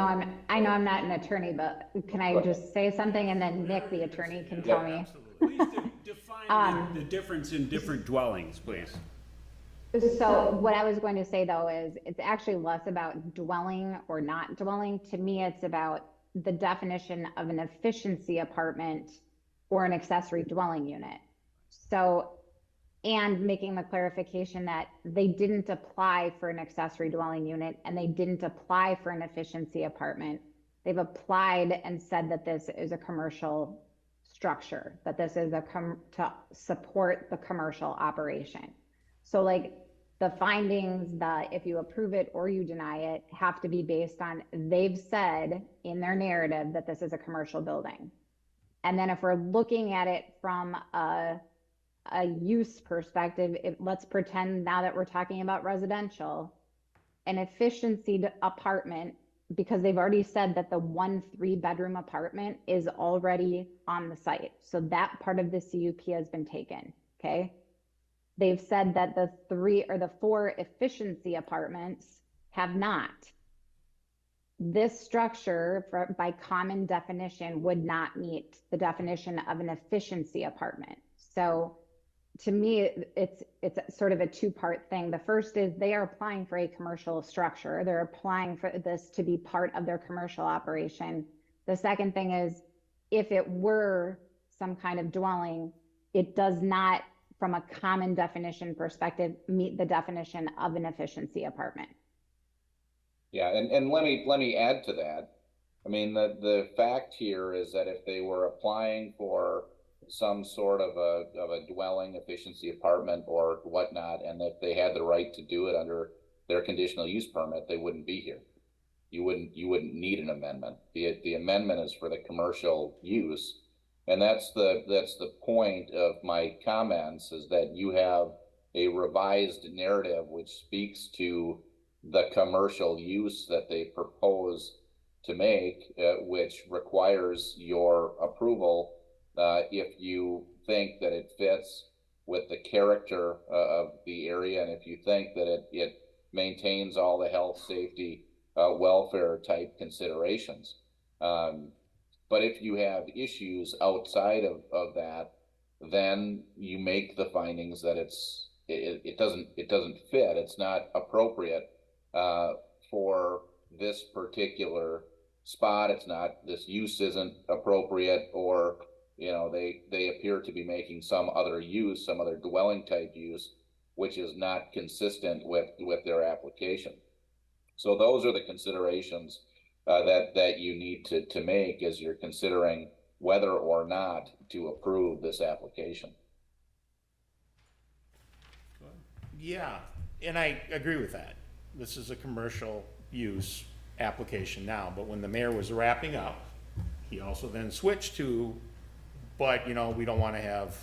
S2: I'm not an attorney, but can I just say something and then Nick, the attorney, can tell me?
S1: Please define the difference in different dwellings, please.
S2: So what I was going to say though is it's actually less about dwelling or not dwelling. To me, it's about the definition of an efficiency apartment or an accessory dwelling unit. So, and making the clarification that they didn't apply for an accessory dwelling unit and they didn't apply for an efficiency apartment. They've applied and said that this is a commercial structure, that this is to support the commercial operation. So like the findings that if you approve it or you deny it have to be based on, they've said in their narrative that this is a commercial building. And then if we're looking at it from a use perspective, let's pretend now that we're talking about residential, an efficiency apartment, because they've already said that the 1 3-bedroom apartment is already on the site. So that part of the CUP has been taken, okay? They've said that the 3 or the 4 efficiency apartments have not. This structure, by common definition, would not meet the definition of an efficiency apartment. So to me, it's sort of a 2-part thing. The first is they are applying for a commercial structure. They're applying for this to be part of their commercial operation. The second thing is, if it were some kind of dwelling, it does not, from a common definition perspective, meet the definition of an efficiency apartment.
S9: Yeah, and let me add to that. I mean, the fact here is that if they were applying for some sort of a dwelling efficiency apartment or whatnot, and if they had the right to do it under their conditional use permit, they wouldn't be here. You wouldn't need an amendment. The amendment is for the commercial use, and that's the point of my comments, is that you have a revised narrative which speaks to the commercial use that they propose to make, which requires your approval if you think that it fits with the character of the area, and if you think that it maintains all the health, safety, welfare type considerations. But if you have issues outside of that, then you make the findings that it doesn't fit. It's not appropriate for this particular spot. It's not, this use isn't appropriate, or, you know, they appear to be making some other use, some other dwelling type use, which is not consistent with their application. So those are the considerations that you need to make as you're considering whether or not to approve this application.
S6: Yeah, and I agree with that. This is a commercial use application now, but when the mayor was wrapping up, he also then switched to, but, you know, we don't want to have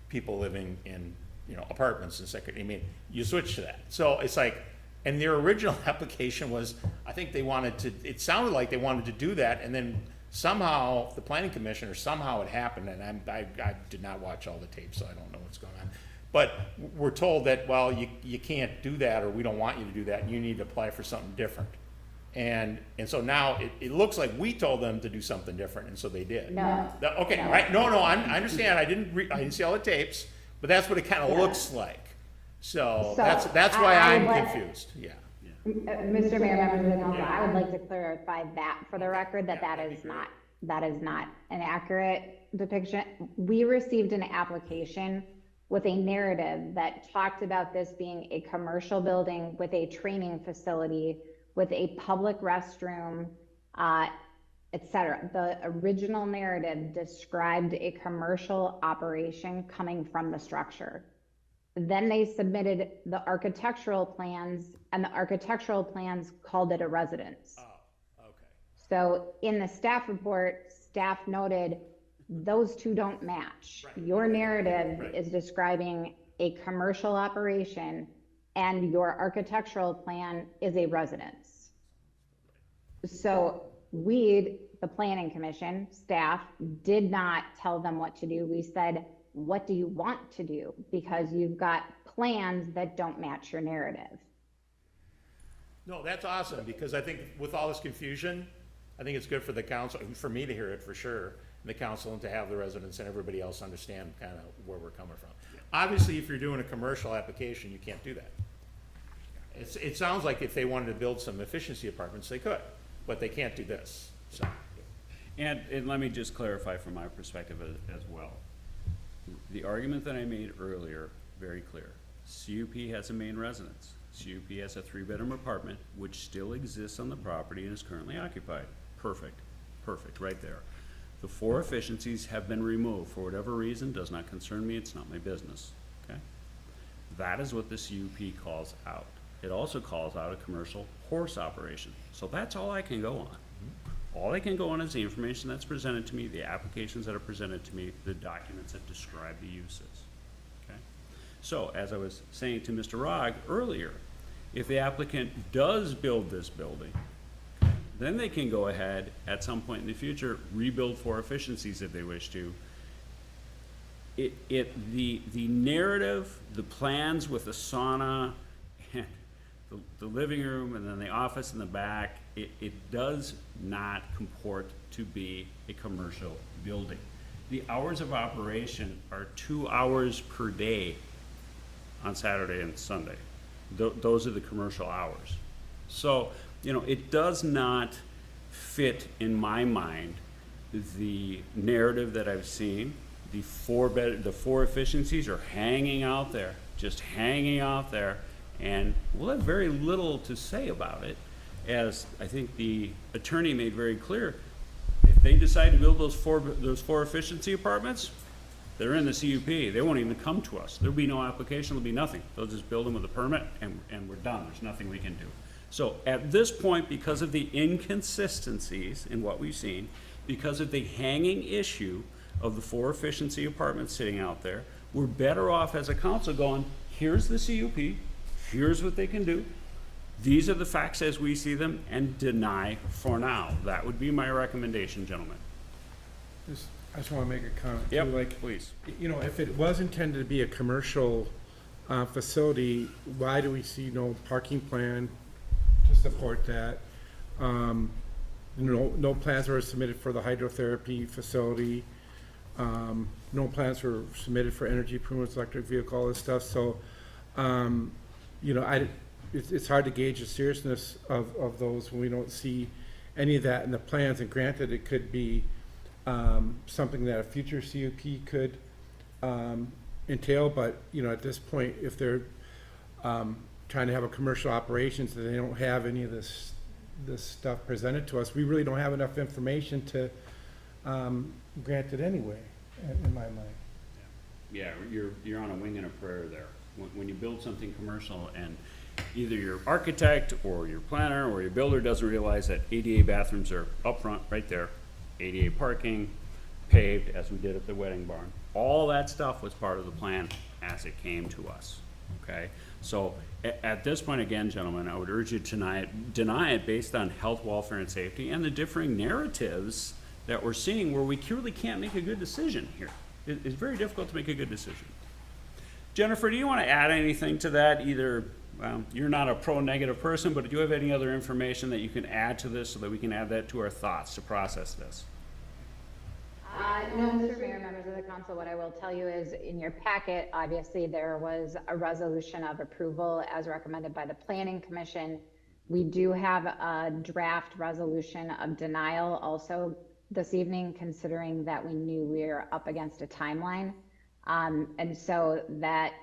S6: people living in, you know, apartments and second, I mean, you switch to that. So it's like, and their original application was, I think they wanted to, it sounded like they wanted to do that, and then somehow the planning commissioner, somehow it happened, and I did not watch all the tapes, so I don't know what's going on. But we're told that, well, you can't do that, or we don't want you to do that, and you need to apply for something different. And so now it looks like we told them to do something different, and so they did.
S2: No.
S6: Okay,
S2: No.
S6: right, no, I understand, I didn't see all the tapes, but that's what it kind of looks like. So that's why I'm confused, yeah.
S2: Mr. Mayor, members of the council, I would like to clarify that for the record, that is not an accurate depiction. We received an application with a narrative that talked about this being a commercial building with a training facility, with a public restroom, et cetera. The original narrative described a commercial operation coming from the structure. Then they submitted the architectural plans, and the architectural plans called it a residence.
S6: Oh, okay.
S2: So in the staff report, staff noted those two don't match.
S6: Right.
S2: Your narrative
S6: Right.
S2: is describing a commercial operation, and your architectural plan is a residence. So we, the planning commission, staff, did not tell them what to do. We said, what do you want to do? Because you've got plans that don't match your narrative.
S6: No, that's awesome, because I think with all this confusion, I think it's good for the council, and for me to hear it for sure, and the council, and to have the residents and everybody else understand kind of where we're coming from. Obviously, if you're doing a commercial application, you can't do that. It sounds like if they wanted to build some efficiency apartments, they could, but they can't do this, so.
S1: And let me just clarify from my perspective as well. The argument that I made earlier, very clear. CUP has a main residence. CUP has a 3-bedroom apartment, which still exists on the property and is currently occupied. Perfect, right there. The 4 efficiencies have been removed for whatever reason, does not concern me, it's not my business, okay? That is what the CUP calls out. It also calls out a commercial horse operation. So that's all I can go on. All I can go on is the information that's presented to me, the applications that are presented to me, the documents that describe the uses, okay? So, as I was saying to Mr. Rogg earlier, if the applicant does build this building, then they can go ahead at some point in the future, rebuild 4 efficiencies if they wish to. The narrative, the plans with the sauna, and the living room, and then the office in the back, it does not comport to be a commercial building. The hours of operation are 2 hours per day on Saturday and Sunday. Those are the commercial hours. So, you know, it does not fit in my mind the narrative that I've seen. The 4 efficiencies are hanging out there, just hanging out there, and we'll have very little to say about it, as I think the attorney made very clear. If they decide to build those four efficiency apartments, they're in the CUP. They won't even come to us. There'll be no application, there'll be nothing. They'll just build them with a permit, and we're done. There's nothing we can do. So at this point, because of the inconsistencies in what we've seen, because of the hanging issue of the 4 efficiency apartments sitting out there, we're better off as a council going, here's the CUP, here's what they can do, these are the facts as we see them, and deny for now. That would be my recommendation, gentlemen.
S5: I just want to make a comment. too,
S1: Yep,
S5: like,
S1: please.
S5: you know, if it was intended to be a commercial facility, why do we see no parking plan to support that? No plans were submitted for the hydrotherapy facility. No plans were submitted for energy improvements, electric vehicle, all this stuff. So, you know, it's hard to gauge the seriousness of those when we don't see any of that in the plans, and granted, it could be, something that a future CUP could, entail, but, you know, at this point, if they're, trying to have a commercial operations and they don't have any of this stuff presented to us, we really don't have enough information to, grant it anyway, in my mind.
S1: Yeah, you're on a wing and a prayer there. When you build something commercial and either your architect or your planner or your builder doesn't realize that ADA bathrooms are up front, right there, ADA parking, paved, as we did at the wedding barn. All that stuff was part of the plan as it came to us, okay? So at this point, again, gentlemen, I would urge you to deny it based on health, welfare, and safety and the differing narratives that we're seeing where we clearly can't make a good decision here. It's very difficult to make a good decision. Jennifer, do you want to add anything to that? Either, you're not a pro-negative person, but do you have any other information that you can add to this so that we can add that to our thoughts to process this?
S2: No, Mr. Mayor, members of the council, what I will tell you is in your packet, obviously there was a resolution of approval as recommended by the Planning Commission. We do have a draft resolution of denial also this evening, considering that we knew we were up against a timeline. And so that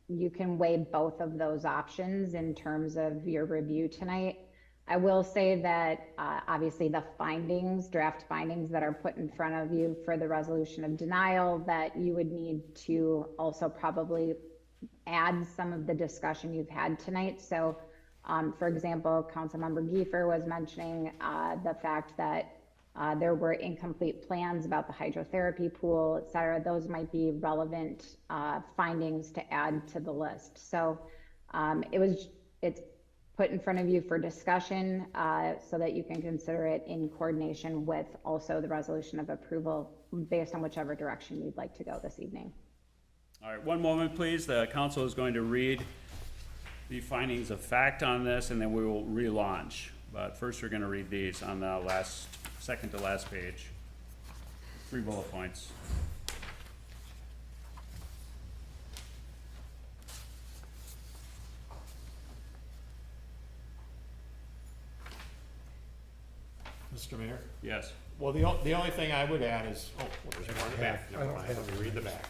S2: you can weigh both of those options in terms of your review tonight. I will say that obviously the findings, draft findings that are put in front of you for the resolution of denial, that you would need to also probably add some of the discussion you've had tonight. So for example, Councilmember Giefer was mentioning the fact that there were incomplete plans about the hydrotherapy pool, et cetera. Those might be relevant findings to add to the list. So it's put in front of you for discussion so that you can consider it in coordination with also the resolution of approval based on whichever direction you'd like to go this evening.
S1: All right, one moment, please. The council is going to read the findings of fact on this, and then we will relaunch. But first, we're going to read these on the second to last page. 3 bullet points.
S6: Mr. Mayor?
S1: Yes.
S6: Well, the only thing I would add is, oh, there's one on the back.
S5: I don't
S6: I have to read the back.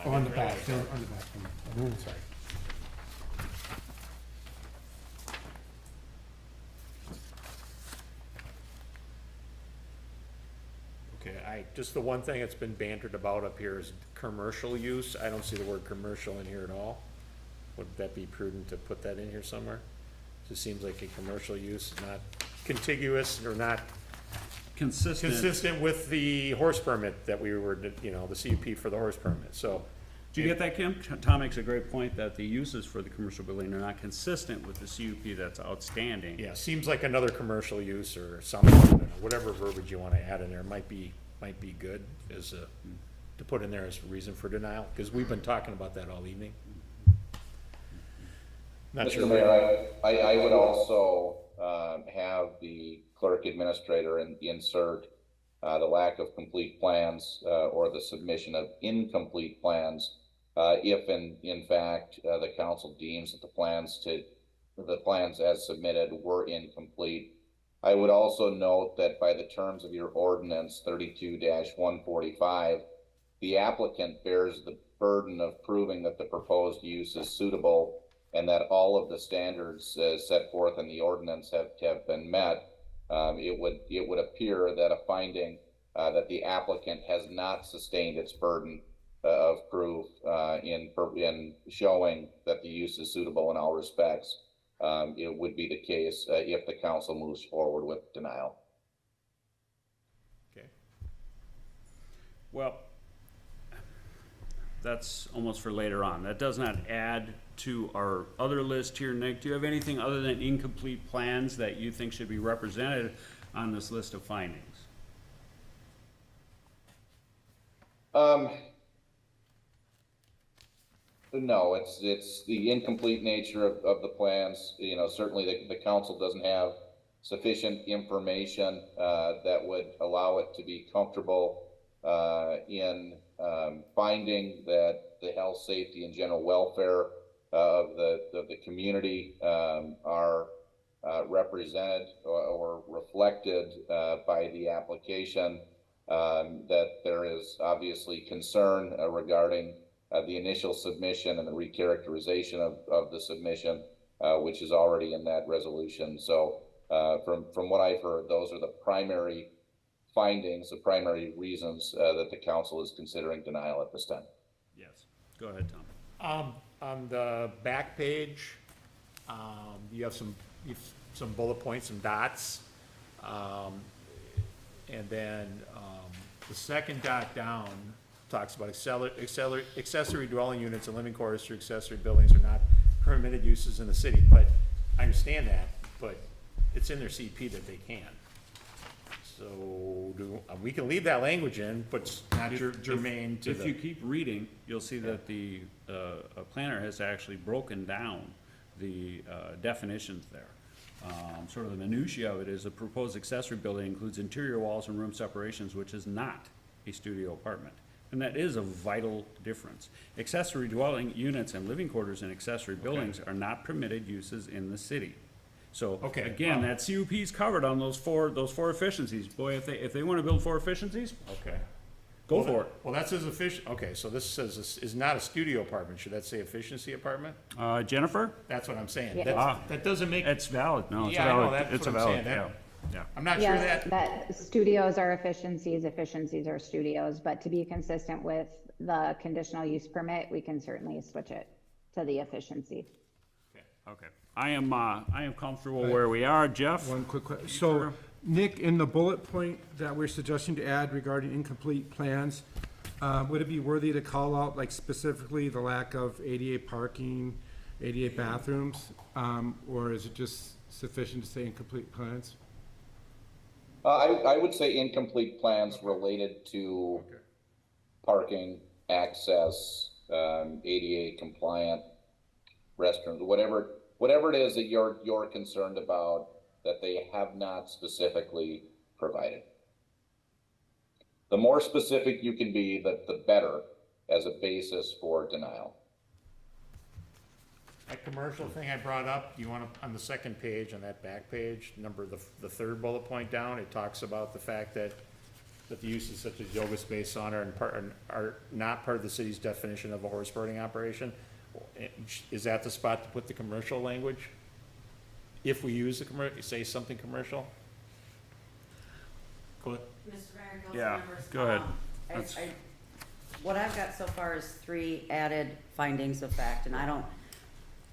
S5: Oh, on the back, on the back. Sorry.
S6: Okay, just the one thing that's been bantered about up here is commercial use. I don't see the word commercial in here at all. Would that be prudent to put that in here somewhere? Just seems like a commercial use, not contiguous or not consistent with the horse permit that we were, you know, the CUP for the horse permit, so.
S1: Do you get that, Kim? Tom makes a great point that the uses for the commercial building are not consistent with the CUP that's outstanding.
S6: Yeah, seems like another commercial use or something, I don't know, whatever verbiage you wanna add in there might be good as to put in there as a reason for denial, because we've been talking about that all evening. Not
S9: Mr.
S6: sure.
S9: Mayor, I would also have the clerk administrator insert the lack of complete plans or the submission of incomplete plans if in fact the council deems that the plans as submitted were incomplete. I would also note that by the terms of your ordinance 32-145, the applicant bears the burden of proving that the proposed use is suitable and that all of the standards set forth in the ordinance have been met. It would appear that a finding that the applicant has not sustained its burden of proof in showing that the use is suitable in all respects. It would be the case if the council moves forward with denial.
S6: Okay.
S1: Well, that's almost for later on. That does not add to our other list here. Nick, do you have anything other than incomplete plans that you think should be represented on this list of findings?
S9: No, it's the incomplete nature of the plans. You know, certainly the council doesn't have sufficient information that would allow it to be comfortable in finding that the health, safety, and general welfare of the community are represented or reflected by the application, that there is obviously concern regarding the initial submission and the recharacterization of the submission, which is already in that resolution. So from what I've heard, those are the primary findings, the primary reasons that the council is considering denial at this time.
S1: Yes. Go ahead, Tom.
S6: On the back page, you have some bullet points, some dots. And then the second dot down talks about accessory dwelling units and living quarters to accessory buildings are not permitted uses in the city. But I understand that, but it's in their CP that they can. So we can leave that language in, but it's not germane to
S1: If you keep reading, you'll see that the planner has actually broken down the definitions there. Sort of the minutiae of it is a proposed accessory building includes interior walls and room separations, which is not a studio apartment. And that is a vital difference. Accessory dwelling units and living quarters in accessory buildings are not permitted uses in the city. So,
S6: Okay,
S1: again, that CUP is covered on those four efficiencies. Boy, if they wanna build 4 efficiencies,
S6: Okay.
S1: go for it.
S6: Well, that says okay, so this says this is not a studio apartment. Should that say efficiency apartment?
S1: Jennifer?
S6: That's what I'm saying.
S2: Yeah.
S6: That doesn't make,
S1: It's valid, no, it's a
S6: Yeah, I know,
S1: valid,
S6: that's
S1: it's a
S6: what I'm
S1: valid,
S6: saying,
S1: yeah,
S6: that-
S1: yeah.
S6: I'm not sure
S2: Yes,
S6: that,
S2: that studios are efficiencies, efficiencies are studios, but to be consistent with the conditional use permit, we can certainly switch it to the efficiency.
S1: Okay, I am comfortable where we are, Jeff?
S5: One quick question. So, Nick, in the bullet point that we're suggesting to add regarding incomplete plans, would it be worthy to call out, like, specifically the lack of ADA parking, ADA bathrooms? Or is it just sufficient to say incomplete plans?
S9: I would say incomplete plans related to parking, access, ADA compliant restrooms, whatever it is that you're concerned about that they have not specifically provided. The more specific you can be, the better as a basis for denial.
S6: that commercial thing I brought up, you want to, on the second page, on that back page, the third bullet point down, it talks about the fact that the uses such as yoga space, sauna, are not part of the city's definition of a horse boarding operation. Is that the spot to put the commercial language? If we use the say something commercial? Go ahead.
S4: Mr. Mayor,
S1: Yeah,
S4: council
S1: go ahead.
S4: members, what I've got so far is 3 added findings of fact, and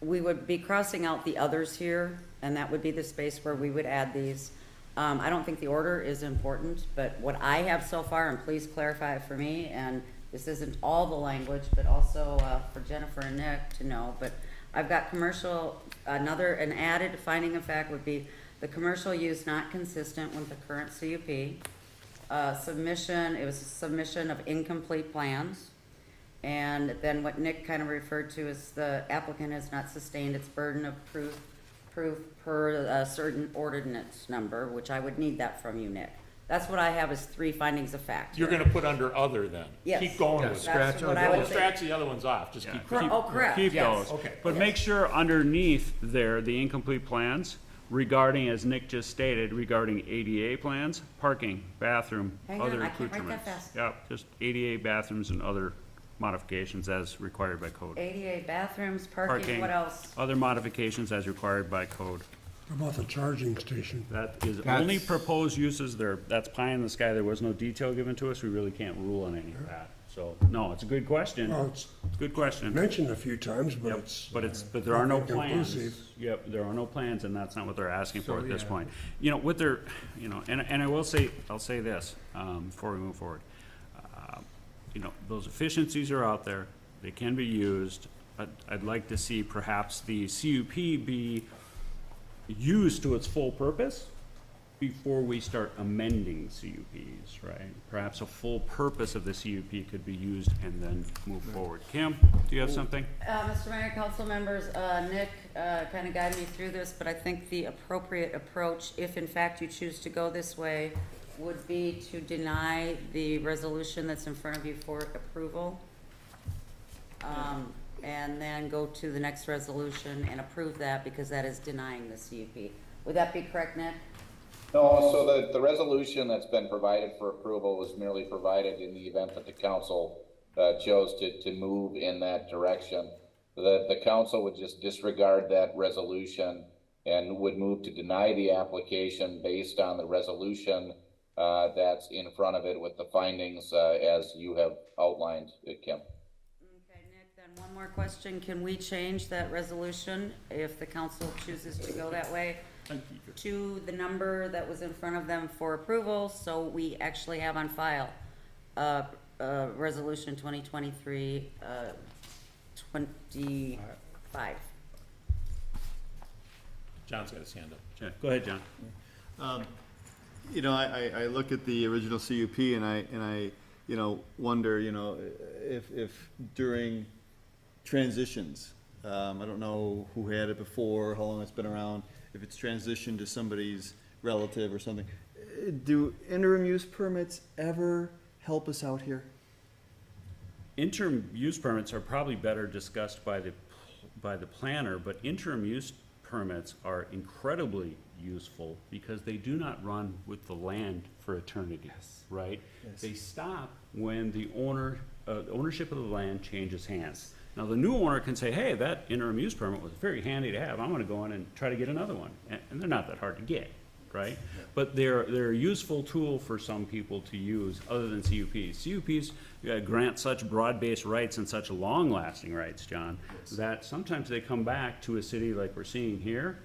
S4: we would be crossing out the others here, and that would be the space where we would add these. I don't think the order is important, but what I have so far, and please clarify it for me, and this isn't all the language, but also for Jennifer and Nick to know, but I've got commercial, an added finding of fact would be the commercial use not consistent with the current CUP. It was a submission of incomplete plans. And then what Nick kind of referred to as the applicant has not sustained its burden of proof per a certain ordinance number, which I would need that from you, Nick. That's what I have as 3 findings of fact.
S6: You're gonna put under other then?
S4: Yes.
S6: Keep going with it.
S5: Scratch
S4: That's what I
S5: other.
S4: would
S6: Don't
S4: say.
S6: scratch the other ones off, just keep.
S4: Correct.
S1: Keep
S6: Yes,
S1: those.
S6: okay.
S1: But make sure underneath there, the incomplete plans regarding, as Nick just stated, regarding ADA plans, parking, bathroom,
S4: Hang on,
S1: other
S4: I can't write that
S1: accoutrements.
S4: fast.
S1: Yep, just ADA bathrooms and other modifications as required by code.
S4: ADA bathrooms, parking, what else?
S1: Other modifications as required by code.
S7: How about the charging station?
S1: That is only proposed uses there, that's pie in the sky, there was no detail given to us, we really can't rule on any of that. So, no, it's a good question,
S7: Well,
S1: it's a good question.
S7: mentioned a few times, but
S1: Yep,
S7: it's.
S1: but there are no
S7: nothing
S1: plans.
S7: conclusive.
S1: Yep, there are no plans, and that's not what they're asking for
S5: So,
S1: at this
S5: yeah.
S1: point. You know, with their, you know, and I will say, I'll say this, before we move forward. You know, those efficiencies are out there, they can be used. I'd like to see perhaps the CUP be used to its full purpose before we start amending CUPs, right? Perhaps a full purpose of the CUP could be used and then move forward. Kim, do you have something?
S4: Mr. Mayor, council members, Nick kind of guided me through this, but I think the appropriate approach, if in fact you choose to go this way, would be to deny the resolution that's in front of you for approval. and then go to the next resolution and approve that because that is denying the CUP. Would that be correct, Nick?
S9: No, so the resolution that's been provided for approval was merely provided in the event that the council chose to move in that direction. The council would just disregard that resolution and would move to deny the application based on the resolution that's in front of it with the findings as you have outlined, Kim.
S4: Okay, Nick, then one more question. Can we change that resolution if the council chooses to go that way to the number that was in front of them for approval, so we actually have on file resolution 2023 25?
S6: John's got his hand up.
S1: Okay, go ahead, John.
S3: You know, I look at the original CUP and I, you know, wonder, you know, if during transitions, I don't know who had it before, how long it's been around, if it's transitioned to somebody's relative or something, do interim use permits ever help us out here?
S1: Interim use permits are probably better discussed by the planner, but interim use permits are incredibly useful because they do not run with the land for eternity, right?
S3: Yes.
S1: They stop when the ownership of the land changes hands. Now, the new owner can say, hey, that interim use permit was very handy to have. I'm gonna go in and try to get another one. And they're not that hard to get, right? But they're a useful tool for some people to use other than CUPs. CUPs grant such broad-based rights and such long-lasting rights, John, that sometimes they come back to a city like we're seeing here,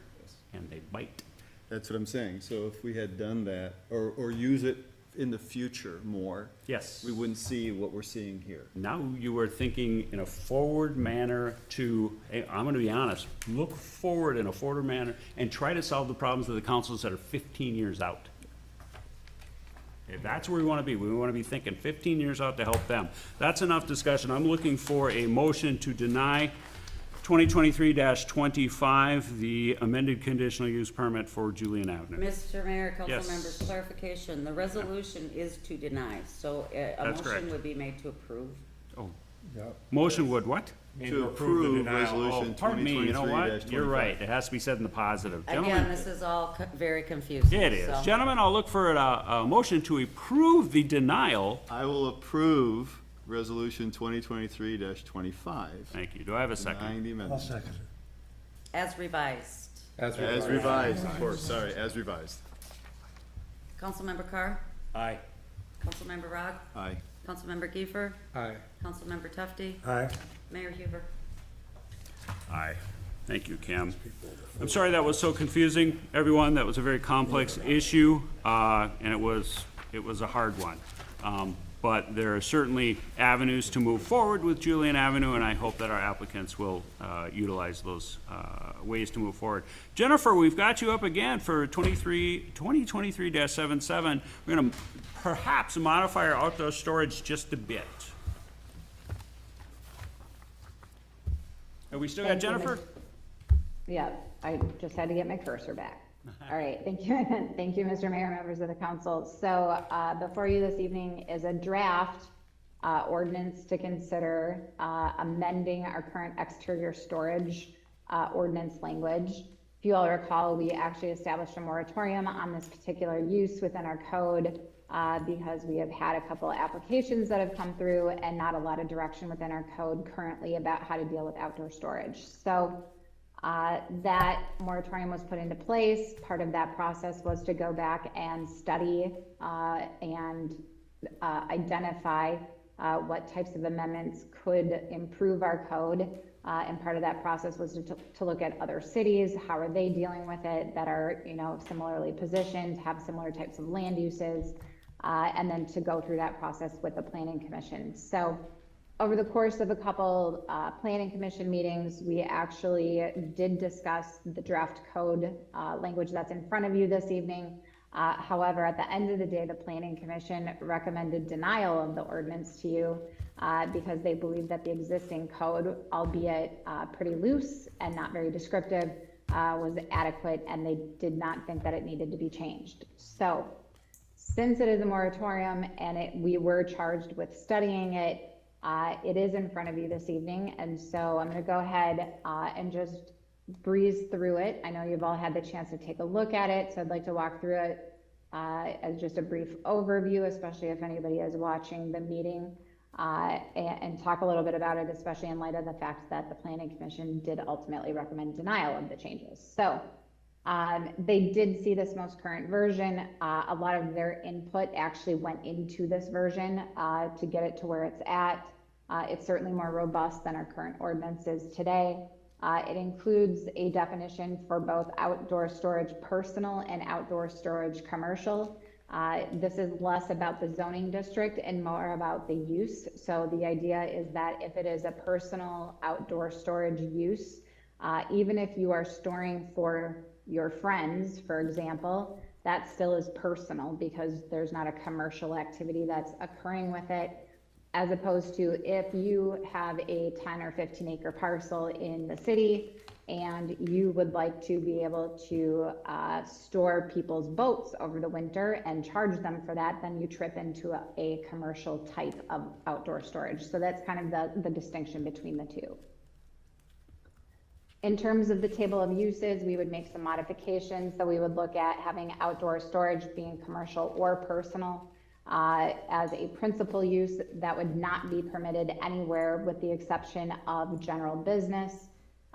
S1: and they bite.
S3: That's what I'm saying. So if we had done that, or use it in the future more,
S1: Yes.
S3: we wouldn't see what we're seeing here.
S1: Now you are thinking in a forward manner to, hey, I'm gonna be honest, look forward in a forward manner and try to solve the problems of the councils that are 15 years out. If that's where we wanna be, we wanna be thinking 15 years out to help them. That's enough discussion. I'm looking for a motion to deny 2023-25, the amended conditional use permit for Julian Avenue.
S4: Mr. Mayor, council
S1: Yes.
S4: members, clarification, the resolution is to deny, so a
S1: That's correct.
S4: motion would be made to approve.
S1: Oh, motion would what?
S3: To approve
S6: the denial.
S3: resolution
S1: Pardon me, you know what?
S3: 2023-25.
S1: You're right. It has to be said in the positive.
S4: Again,
S1: Gentlemen,
S4: this is all very confusing.
S1: it is.
S4: so-
S1: Gentlemen, I'll look for a motion to approve the denial.
S3: I will approve resolution 2023-25.
S1: Thank you. Do I have a second?
S3: Denying the
S7: I'll
S3: amendment.
S7: second it.
S4: As revised.
S3: As revised, of course, sorry, as revised.
S4: Councilmember Carr?
S6: Aye.
S4: Councilmember Rogg?
S3: Aye.
S4: Councilmember Kiefer?
S5: Aye.
S4: Councilmember Tufti?
S7: Aye.
S4: Mayor Huber?
S1: Aye. Thank you, Kim. I'm sorry that was so confusing, everyone. That was a very complex issue, and it was a hard one. But there are certainly avenues to move forward with Julian Avenue, and I hope that our applicants will utilize those ways to move forward. Jennifer, we've got you up again for 2023-77. We're gonna perhaps modify our outdoor storage just a bit. Have we still got
S2: Thank you,
S1: Jennifer?
S2: Yeah, I just had to get my cursor back. All right, thank you, thank you, Mr. Mayor, members of the council. So before you this evening is a draft ordinance to consider amending our current exterior storage ordinance language. If you all recall, we actually established a moratorium on this particular use within our code because we have had a couple of applications that have come through and not a lot of direction within our code currently about how to deal with outdoor storage. So that moratorium was put into place. Part of that process was to go back and study and identify what types of amendments could improve our code. And part of that process was to look at other cities, how are they dealing with it that are, you know, similarly positioned, have similar types of land uses, and then to go through that process with the Planning Commission. So over the course of a couple Planning Commission meetings, we actually did discuss the draft code language that's in front of you this evening. However, at the end of the day, the Planning Commission recommended denial of the ordinance to you because they believe that the existing code, albeit pretty loose and not very descriptive, was adequate, and they did not think that it needed to be changed. So since it is a moratorium and we were charged with studying it, It is in front of you this evening, and so I'm going to go ahead and just breeze through it. I know you've all had the chance to take a look at it, so I'd like to walk through it as just a brief overview, especially if anybody is watching the meeting, and talk a little bit about it, especially in light of the fact that the Planning Commission did ultimately recommend denial of the changes. So they did see this most current version. A lot of their input actually went into this version to get it to where it's at. It's certainly more robust than our current ordinance is today. It includes a definition for both outdoor storage personal and outdoor storage commercial. This is less about the zoning district and more about the use. So the idea is that if it is a personal outdoor storage use, even if you are storing for your friends, for example, that still is personal because there's not a commercial activity that's occurring with it, as opposed to if you have a 10 or 15 acre parcel in the city and you would like to be able to store people's boats over the winter and charge them for that, then you trip into a commercial type of outdoor storage. So that's kind of the distinction between the two. In terms of the table of uses, we would make some modifications. So we would look at having outdoor storage being commercial or personal. As a principal use, that would not be permitted anywhere with the exception of general business.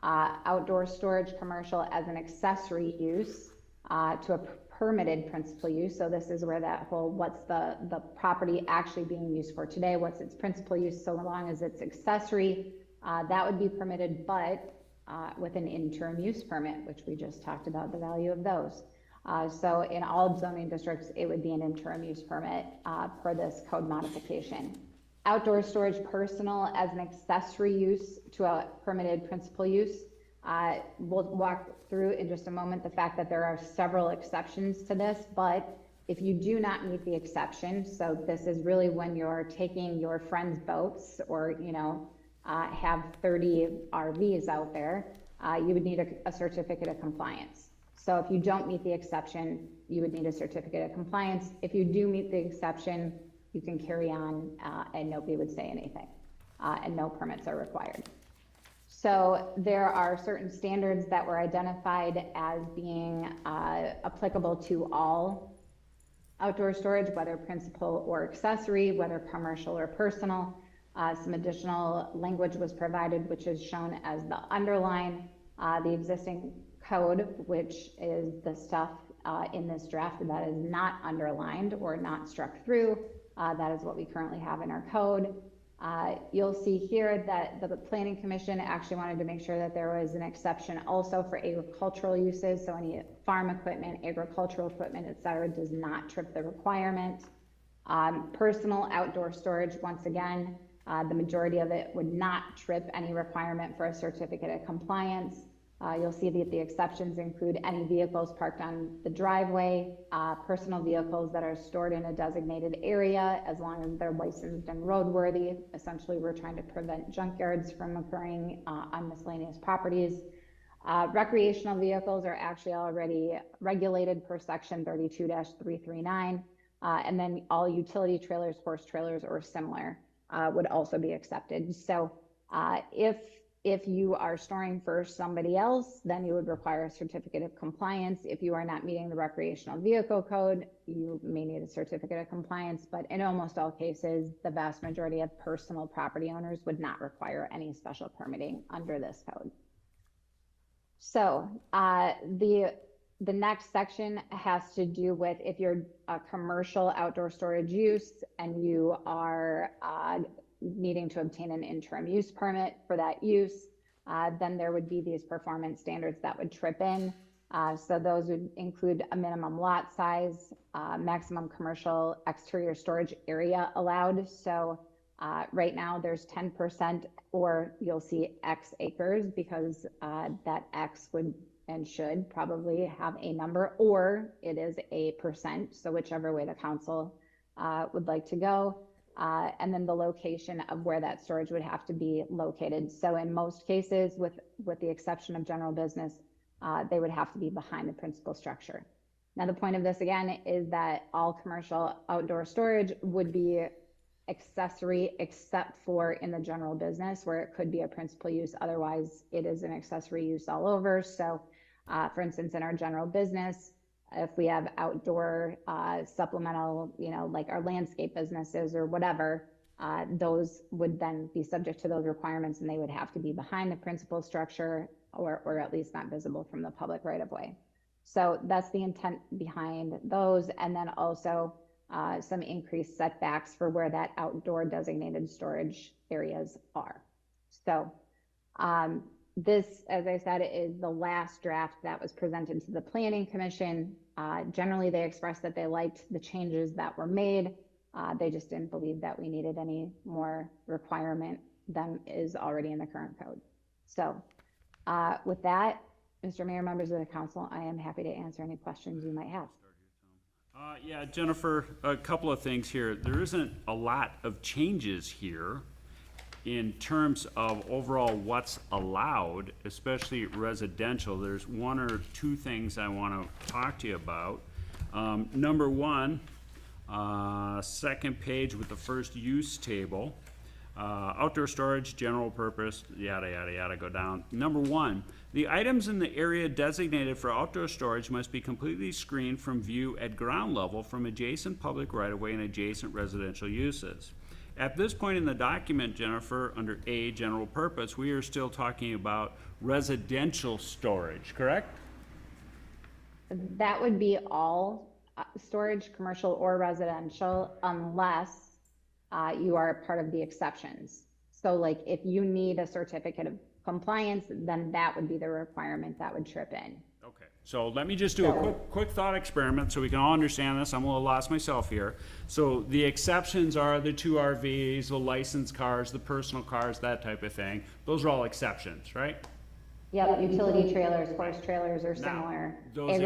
S2: Outdoor storage commercial as an accessory use to a permitted principal use. So this is where that whole, what's the property actually being used for today? What's its principal use? So long as it's accessory, that would be permitted, but with an interim use permit, which we just talked about the value of those. So in all zoning districts, it would be an interim use permit per this code modification. Outdoor storage personal as an accessory use to a permitted principal use. We'll walk through in just a moment the fact that there are several exceptions to this, but if you do not meet the exception, so this is really when you're taking your friend's boats or, you know, have 30 RVs out there, you would need a certificate of compliance. So if you don't meet the exception, you would need a certificate of compliance. If you do meet the exception, you can carry on and nobody would say anything and no permits are required. So there are certain standards that were identified as being applicable to all outdoor storage, whether principal or accessory, whether commercial or personal. Some additional language was provided, which is shown as the underline. The existing code, which is the stuff in this draft that is not underlined or not struck through. That is what we currently have in our code. You'll see here that the Planning Commission actually wanted to make sure that there was an exception also for agricultural uses. So any farm equipment, agricultural equipment, et cetera, does not trip the requirement. Personal outdoor storage, once again, the majority of it would not trip any requirement for a certificate of compliance. You'll see that the exceptions include any vehicles parked on the driveway, personal vehicles that are stored in a designated area, as long as they're licensed and roadworthy. Essentially, we're trying to prevent junkyards from occurring on miscellaneous properties. Recreational vehicles are actually already regulated per section 32-339. And then all utility trailers, horse trailers, or similar would also be accepted. So if you are storing for somebody else, then you would require a certificate of compliance. If you are not meeting the recreational vehicle code, you may need a certificate of compliance, but in almost all cases, the vast majority of personal property owners would not require any special permitting under this code. So the next section has to do with if you're a commercial outdoor storage use and you are needing to obtain an interim use permit for that use, then there would be these performance standards that would trip in. So those would include a minimum lot size, maximum commercial exterior storage area allowed. So right now there's 10%, or you'll see X acres, because that X would and should probably have a number, or it is a percent. So whichever way the council would like to go. And then the location of where that storage would have to be located. So in most cases, with the exception of general business, they would have to be behind the principal structure. Now, the point of this again is that all commercial outdoor storage would be accessory except for in the general business where it could be a principal use. Otherwise, it is an accessory use all over. So, for instance, in our general business, if we have outdoor supplemental, like our landscape businesses or whatever, those would then be subject to those requirements, and they would have to be behind the principal structure or at least not visible from the public right of way. So that's the intent behind those. And then also some increased setbacks for where that outdoor designated storage areas are. So this, as I said, is the last draft that was presented to the Planning Commission. Generally, they expressed that they liked the changes that were made. They just didn't believe that we needed any more requirement than is already in the current code. So with that, Mr. Mayor, members of the council, I am happy to answer any questions you might have.
S1: Yeah, Jennifer, a couple of things here. There isn't a lot of changes here in terms of overall what's allowed, especially residential. There's one or two things I want to talk to you about. Number one, second page with the first use table. Outdoor storage, general purpose, yada, yada, yada, go down. Number one, the items in the area designated for outdoor storage must be completely screened from view at ground level from adjacent public right-of-way and adjacent residential uses. At this point in the document, Jennifer, under A, general purpose, we are still talking about residential storage, correct?
S2: That would be all storage, commercial or residential, unless you are a part of the exceptions. So like if you need a certificate of compliance, then that would be the requirement that would trip in.
S1: Okay, so let me just do a quick thought experiment so we can all understand this. I'm a little lost myself here. So the exceptions are the 2 RVs, the licensed cars, the personal cars, that type of thing. Those are all exceptions, right?
S2: Yep, utility trailers, horse trailers or
S1: Now,
S2: similar,
S1: those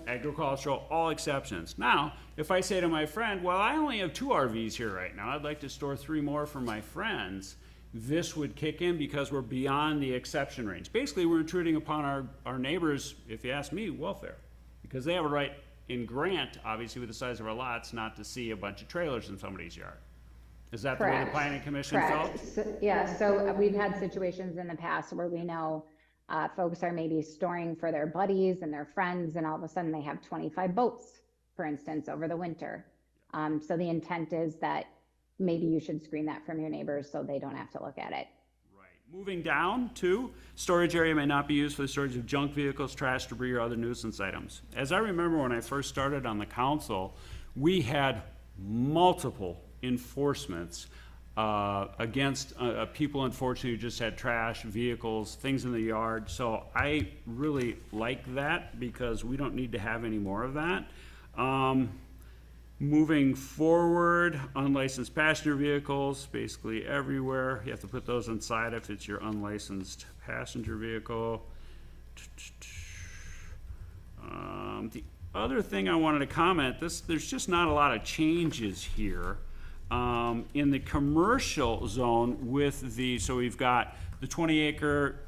S2: agricultural.
S1: all exceptions. Now, if I say to my friend, well, I only have 2 RVs here right now, I'd like to store 3 more for my friends, this would kick in because we're beyond the exception range. Basically, we're intruding upon our neighbors', if you ask me, welfare. Because they have a right in grant, obviously with the size of our lots, not to see a bunch of trailers in somebody's yard. Is that the way the
S2: Correct.
S1: planning commission felt?
S2: Correct. Yeah, so we've had situations in the past where we know folks are maybe storing for their buddies and their friends, and all of a sudden they have 25 boats, for instance, over the winter. So the intent is that maybe you should screen that from your neighbors so they don't have to look at it.
S1: Right. Moving down to, storage area may not be used for the storage of junk vehicles, trash, debris, or other nuisance items. As I remember when I first started on the council, we had multiple enforcements against people, unfortunately, who just had trash, vehicles, things in the yard. So I really like that because we don't need to have any more of that. Moving forward, unlicensed passenger vehicles, basically everywhere. You have to put those inside if it's your unlicensed passenger vehicle. The other thing I wanted to comment, there's just not a lot of changes here. In the commercial zone with so we've got the 20-acre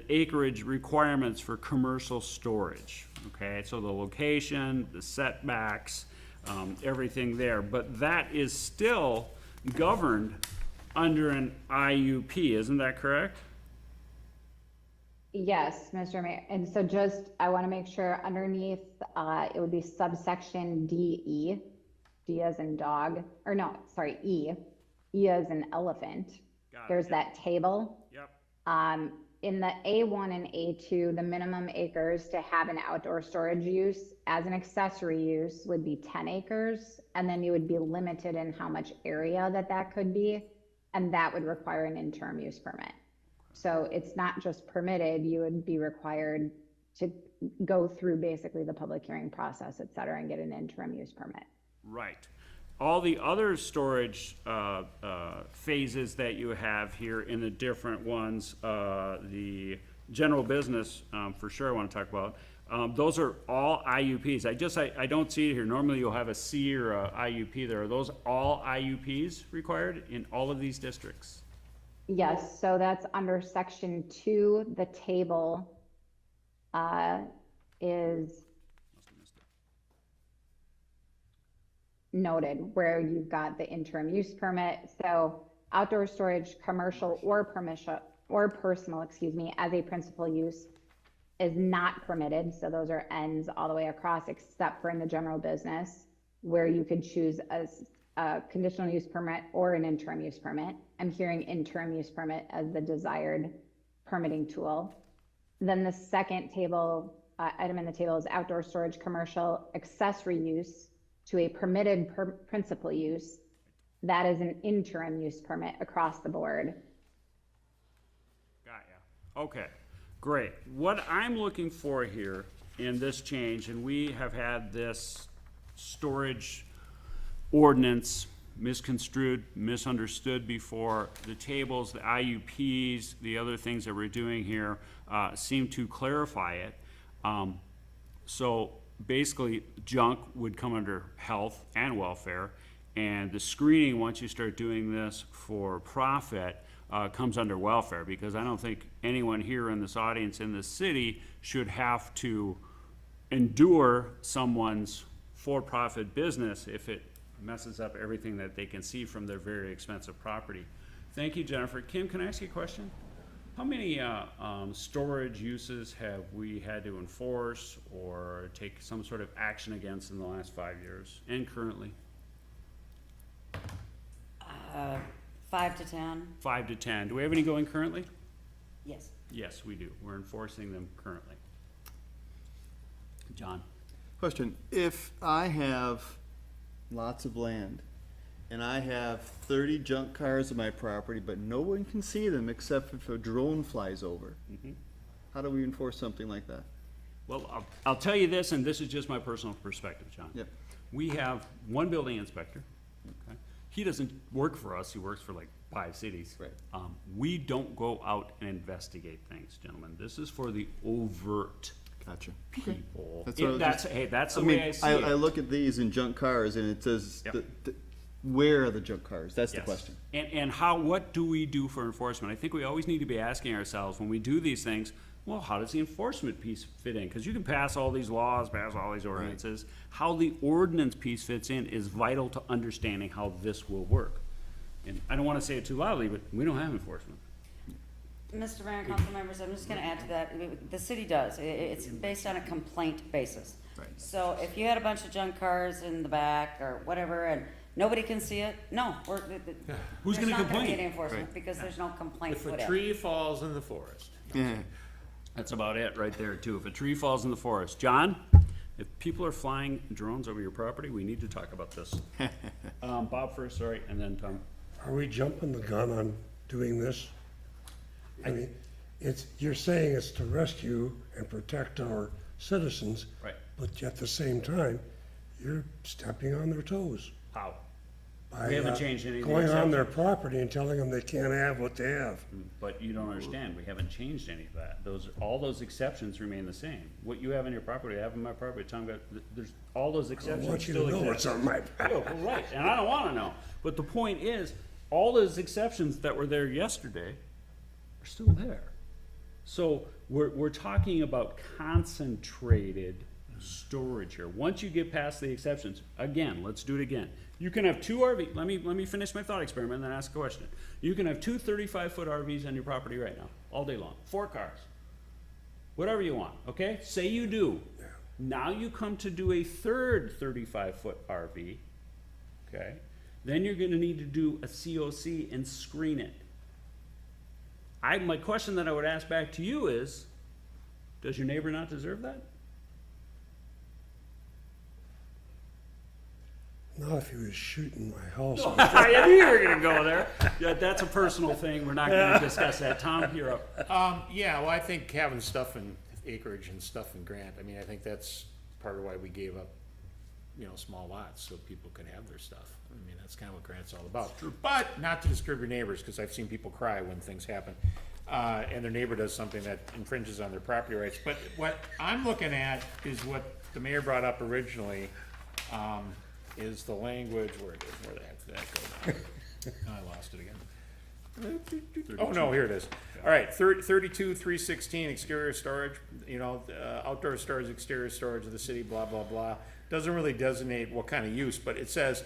S1: acreage requirements for commercial storage. Okay, so the location, the setbacks, everything there, but that is still governed under an IUP, isn't that correct?
S2: Yes, Mr. Mayor. And so I want to make sure underneath, it would be subsection DE, D as in dog, or no, sorry, E as in elephant.
S1: Got it,
S2: There's
S1: yep.
S2: that table.
S1: Yep.
S2: In the A1 and A2, the minimum acres to have an outdoor storage use as an accessory use would be 10 acres. And then you would be limited in how much area that could be. And that would require an interim use permit. So it's not just permitted, you would be required to go through basically the public hearing process, et cetera, and get an interim use permit.
S1: Right. All the other storage phases that you have here in the different ones, the general business, for sure I want to talk about, those are all IUPs. I don't see it here. Normally you'll have a C or a IUP there. Are those all IUPs required in all of these districts?
S2: Yes, so that's under section 2, the table is, noted where you've got the interim use permit. So outdoor storage, commercial or personal, excuse me, as a principal use is not permitted. So those are ends all the way across, except for in the general business, where you could choose a conditional use permit or an interim use permit. I'm hearing interim use permit as the desired permitting tool. Then the second item in the table is outdoor storage, commercial accessory use to a permitted principal use. That is an interim use permit across the board.
S1: Got ya. Okay, great. What I'm looking for here in this change, and we have had this storage ordinance misconstrued, misunderstood before, the tables, the IUPs, the other things that we're doing here seem to clarify it. So basically, junk would come under health and welfare, and the screening, once you start doing this for profit, comes under welfare, because I don't think anyone here in this audience in this city should have to endure someone's for-profit business if it messes up everything that they can see from their very expensive property. Thank you, Jennifer. Kim, can I ask you a question? How many storage uses have we had to enforce or take some sort of action against in the last 5 years and currently?
S4: 5 to 10,
S1: 5 to 10. Do we have any going currently?
S4: yes.
S1: Yes, we do. We're enforcing them currently. John?
S3: Question, if I have lots of land and I have 30 junk cars on my property, but no one can see them except if a drone flies over, how do we enforce something like that?
S1: Well, I'll tell you this, and this is just my personal perspective, John.
S3: Yep.
S1: We have one building inspector. Okay? He doesn't work for us. He works for like 5 cities.
S3: Right.
S1: We don't go out and investigate things, gentlemen. This is for the overt
S3: Gotcha.
S1: people.
S3: That's what I was
S1: That's the
S3: I
S1: way
S3: mean,
S1: I see
S3: I
S1: it.
S3: look at these in junk cars and it says,
S1: Yep.
S3: where are the junk cars? That's the
S1: Yes.
S3: question.
S1: And what do we do for enforcement? I think we always need to be asking ourselves when we do these things, well, how does the enforcement piece fit in? Because you can pass all these laws, pass all these ordinances. How the ordinance piece fits in is vital to understanding how this will work. And I don't want to say it too loudly, but we don't have enforcement.
S4: Mr. Mayor and council members, I'm just gonna add to that, the city does, it's based on a complaint basis.
S3: Right.
S4: So if you had a bunch of junk cars in the back or whatever, and nobody can see it, no,
S1: Who's
S4: there's
S1: gonna
S4: not gonna
S1: complain?
S4: be any enforcement,
S3: Right.
S4: because there's no complaint
S6: If
S4: put
S6: a
S4: in.
S6: tree falls in the forest.
S3: Yeah.
S1: That's about it right there too. If a tree falls in the forest. John, if people are flying drones over your property, we need to talk about this. Bob first, sorry, and then Tom.
S7: Are we jumping the gun on doing this? I mean, you're saying it's to rescue and protect our citizens.
S1: Right.
S7: But at the same time, you're stepping on their toes.
S1: How?
S7: by,
S1: We haven't changed any of the
S7: going on their
S1: exceptions.
S7: property and telling them they can't have what they have.
S1: But you don't understand, we haven't changed any of that. All those exceptions remain the same. What you have in your property, I have in my property, Tom got, all those
S7: I
S1: exceptions
S7: want you
S1: still
S7: to know
S1: exist.
S7: what's on my
S1: Oh, well, right, and I don't wanna know. But the point is, all those exceptions that were there yesterday are still there. So we're talking about concentrated storage here. Once you get past the exceptions, again, let's do it again. You can have two RV, let me finish my thought experiment and then ask a question. You can have two 35-foot RVs on your property right now, all day long, 4 cars. Whatever you want, okay? Say you do. Now you come to do a third 35-foot RV, okay? Then you're gonna need to do a COC and screen it. My question that I would ask back to you is, does your neighbor not deserve that?
S7: Not if he was shooting my house.
S1: I knew you were gonna go there. Yeah, that's a personal thing, we're not gonna discuss that. Tom, you're up.
S6: Yeah, well, I think having stuff in acreage and stuff in Grant, I mean, I think that's part of why we gave up, small lots, so people could have their stuff. I mean, that's kind of what Grant's all about. But not to disturb your neighbors, because I've seen people cry when things happen, and their neighbor does something that infringes on their property rights. But what I'm looking at is what the mayor brought up originally, is the language, where the heck did that go now? I lost it again. Oh, no, here it is. All right, 32, 316, exterior storage, outdoor storage, exterior storage of the city, blah, blah, blah. doesn't really designate what kind of use, but it says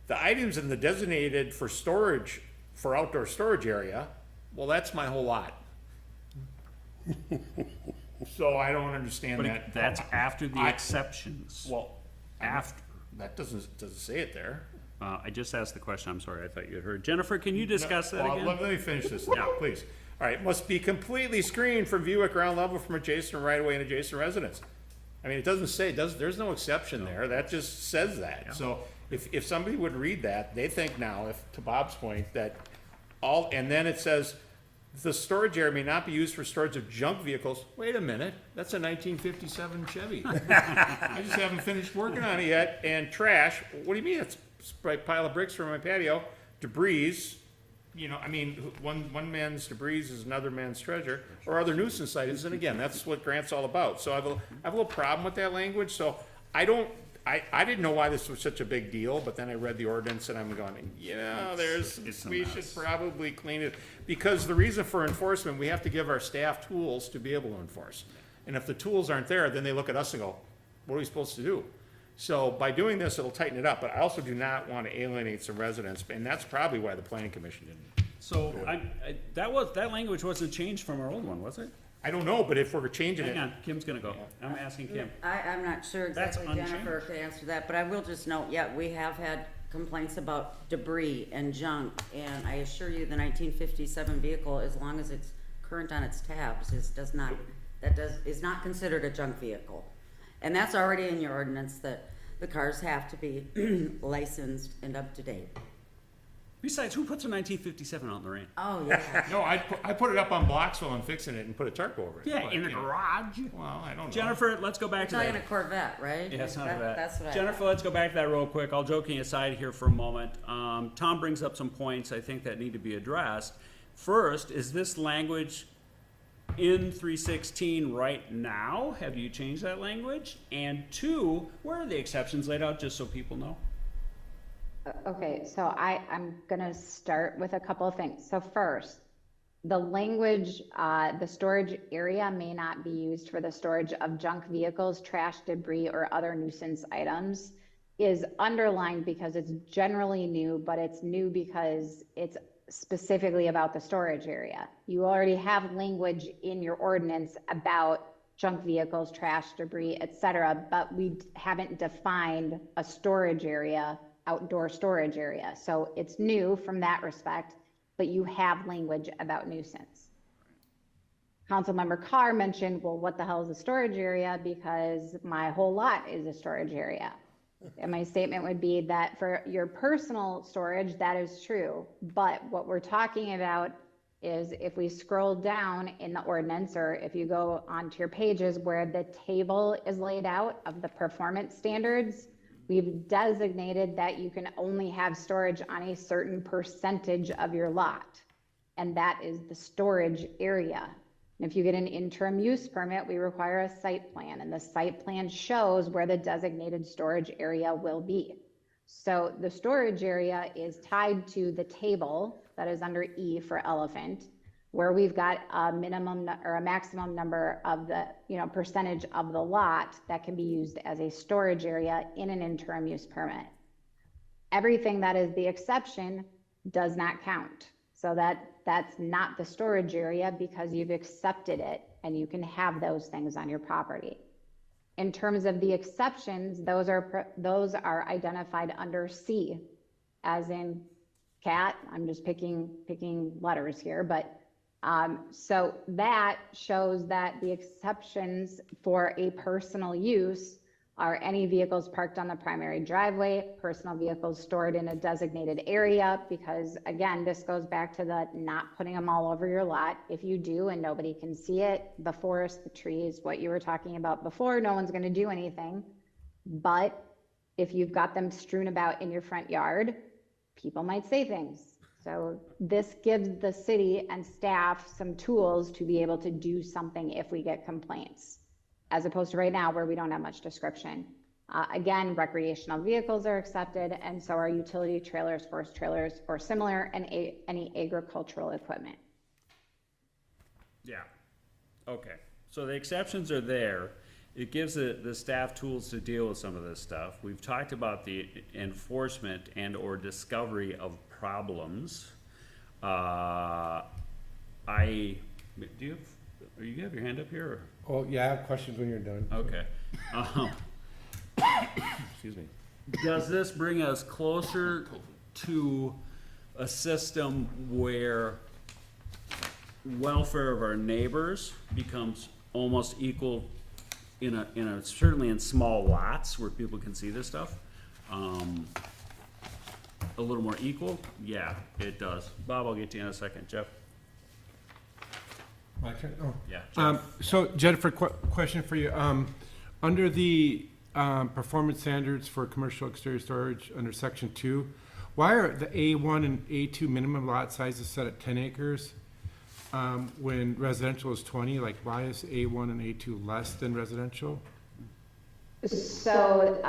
S6: the items in the designated for storage, for outdoor storage area, well, that's my whole lot. So I don't understand
S1: But
S6: that.
S1: that's after the
S6: I-
S1: exceptions.
S6: Well,
S1: After.
S6: that doesn't say it there.
S1: I just asked the question, I'm sorry, I thought you had heard. Jennifer, can you discuss that
S6: Well,
S1: again?
S6: Let me finish this, please. All right, must be completely screened from view at ground level from adjacent right-of-way and adjacent residence. I mean, it doesn't say, there's no exception there, that just says that. So if somebody would read that, they think now, if, to Bob's point, that all, and then it says, the storage area may not be used for storage of junk vehicles. Wait a minute, that's a 1957 Chevy. I just haven't finished working on it yet. And trash, what do you mean? It's a pile of bricks from my patio, debris, you know, I mean, one man's debris is another man's treasure, or other nuisance items, and again, that's what Grant's all about. So I have a little problem with that language, so I didn't know why this was such a big deal, but then I read the ordinance and I'm going,
S1: It's a
S6: we should
S1: mess.
S6: probably clean it. Because the reason for enforcement, we have to give our staff tools to be able to enforce. And if the tools aren't there, then they look at us and go, what are we supposed to do? So by doing this, it'll tighten it up, but I also do not want to alienate some residents, and that's probably why the planning commission didn't.
S1: So that language wasn't changed from our old one, was it?
S6: I don't know, but if we're changing
S1: Hang
S6: it,
S1: on, Kim's gonna go. I'm asking Kim.
S4: I'm not sure
S1: That's
S4: exactly, Jennifer
S1: unchanged.
S4: could answer that, but I will just note, we have had complaints about debris and junk, and I assure you, the 1957 vehicle, as long as it's current on its tabs, is not considered a junk vehicle. And that's already in your ordinance, that the cars have to be licensed and up to date.
S1: Besides, who puts a 1957 out in the rain?
S4: Oh, yeah.
S6: no, I put it up on Bloxville and fixing it and put a tarp over it.
S1: Yeah,
S6: But,
S1: in the
S6: you know,
S1: garage.
S6: Well, I don't know.
S1: Jennifer, let's go back to
S4: Talking a
S1: that.
S4: Corvette, right?
S1: Yeah, it's not
S4: That-
S1: that.
S4: That's what I.
S1: Jennifer, let's go back to that real quick. All joking aside here for a moment. Tom brings up some points I think that need to be addressed. First, is this language in 316 right now? Have you changed that language? And two, where are the exceptions laid out, just so people know?
S2: Okay, so I'm gonna start with a couple of things. So first, the language, the storage area may not be used for the storage of junk vehicles, trash, debris, or other nuisance items is underlined because it's generally new, but it's new because it's specifically about the storage area. You already have language in your ordinance about junk vehicles, trash, debris, et cetera, but we haven't defined a storage area, outdoor storage area. So it's new from that respect, but you have language about nuisance. Councilmember Carr mentioned, well, what the hell is a storage area? Because my whole lot is a storage area. And my statement would be that for your personal storage, that is true. But what we're talking about is if we scroll down in the ordinance, or if you go onto your pages where the table is laid out of the performance standards, we've designated that you can only have storage on a certain percentage of your lot. And that is the storage area. And if you get an interim use permit, we require a site plan, and the site plan shows where the designated storage area will be. So the storage area is tied to the table that is under E for elephant, where we've got a minimum or a maximum number of the, percentage of the lot that can be used as a storage area in an interim use permit. Everything that is the exception does not count. So that's not the storage area because you've accepted it and you can have those things on your property. In terms of the exceptions, those are identified under C, as in cat. I'm just picking letters here, but so that shows that the exceptions for a personal use are any vehicles parked on the primary driveway, personal vehicles stored in a designated area, because again, this goes back to the not putting them all over your lot. If you do and nobody can see it, the forest, the trees, what you were talking about before, no one's gonna do anything. But if you've got them strewn about in your front yard, people might say things. So this gives the city and staff some tools to be able to do something if we get complaints, as opposed to right now where we don't have much description. Again, recreational vehicles are accepted, and so are utility trailers, forest trailers, or similar, and any agricultural equipment.
S1: Yeah. Okay. So the exceptions are there. it gives the staff tools to deal with some of this stuff. We've talked about the enforcement and or discovery of problems. You have your hand up here,
S5: Oh, yeah, I have questions when you're done.
S1: or? Okay.
S6: Excuse me.
S1: Does this bring us closer to a system where welfare of our neighbors becomes almost equal certainly in small lots where people can see this stuff? A little more equal? Yeah, it does. Bob, I'll get to you in a second. Jeff?
S5: My turn? Oh.
S1: Yeah. Jeff.
S5: So Jennifer, question for you. Under the performance standards for commercial exterior storage under section 2, why are the A1 and A2 minimum lot sizes set at 10 acres when residential is 20? Like, why is A1 and A2 less than residential?
S2: So,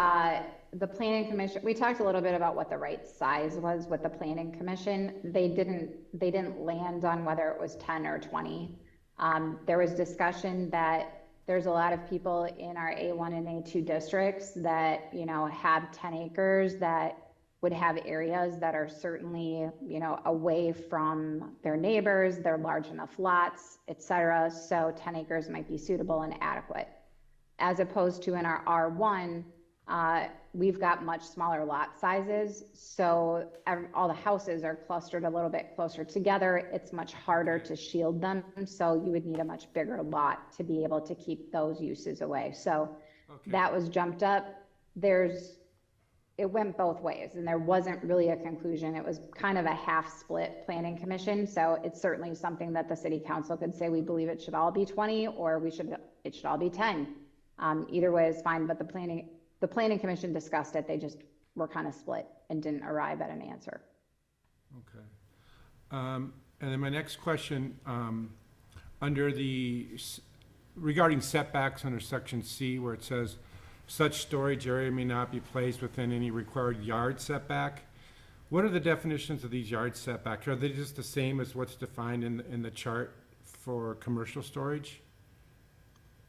S2: the planning commission, we talked a little bit about what the right size was with the planning commission. They didn't land on whether it was 10 or 20. There was discussion that there's a lot of people in our A1 and A2 districts that, have 10 acres that would have areas that are certainly, away from their neighbors, they're large enough lots, et cetera. So 10 acres might be suitable and adequate. As opposed to in our R1, we've got much smaller lot sizes. So all the houses are clustered a little bit closer together. It's much harder to shield them. So you would need a much bigger lot to be able to keep those uses away. So that was jumped up. It went both ways and there wasn't really a conclusion. It was kind of a half split planning commission. So it's certainly something that the city council could say, we believe it should all be 20 or it should all be 10. Either way is fine, but the planning commission discussed it. They just were kind of split and didn't arrive at an answer.
S5: Okay. And then my next question, regarding setbacks under section C, where it says, such storage area may not be placed within any required yard setback. What are the definitions of these yard setbacks? Are they just the same as what's defined in the chart for commercial storage?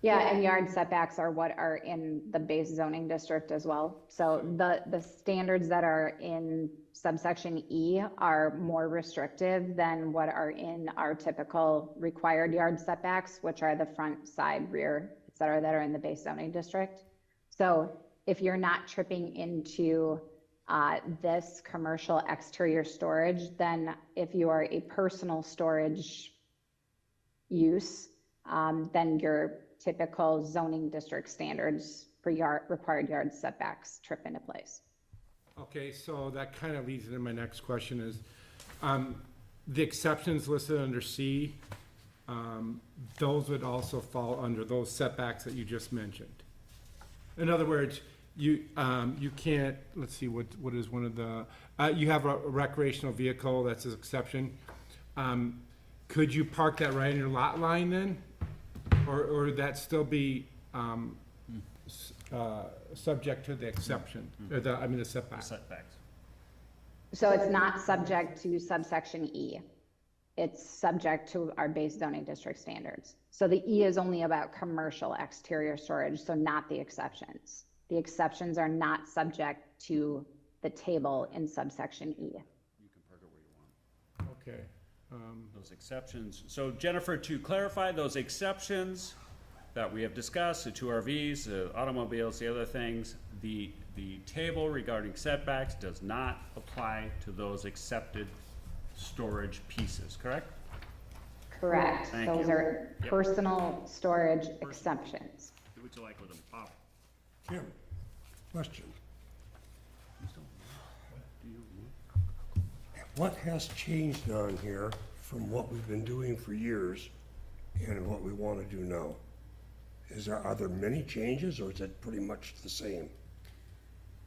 S2: Yeah, and yard setbacks are what are in the base zoning district as well. So the standards that are in subsection E are more restrictive than what are in our typical required yard setbacks, which are the front, side, rear, et cetera, that are in the base zoning district. So if you're not tripping into this commercial exterior storage, then if you are a personal storage use, then your typical zoning district standards for required yard setbacks trip into place.
S5: Okay, so that kind of leads into my next question is, the exceptions listed under C, those would also fall under those setbacks that you just mentioned. In other words, you can't, let's see, what is one of the, you have a recreational vehicle, that's an exception. Could you park that right in your lot line then? Or would that still be, subject to the exception, or the setback?
S1: Setbacks.
S2: So it's not subject to subsection E. It's subject to our base zoning district standards. So the E is only about commercial exterior storage, so not the exceptions. The exceptions are not subject to the table in subsection E.
S1: You can park it where you want.
S5: Okay.
S1: Those exceptions. So Jennifer, to clarify, those exceptions that we have discussed, the 2 RVs, the automobiles, the other things, the table regarding setbacks does not apply to those accepted storage pieces, correct?
S2: Correct.
S1: Thank
S2: Those
S1: you.
S2: are
S1: Yep.
S2: personal storage exceptions.
S1: Do what you like with them. Bob?
S7: Jim, question. What has changed on here from what we've been doing for years and what we want to do now? Are there many changes or is it pretty much the same?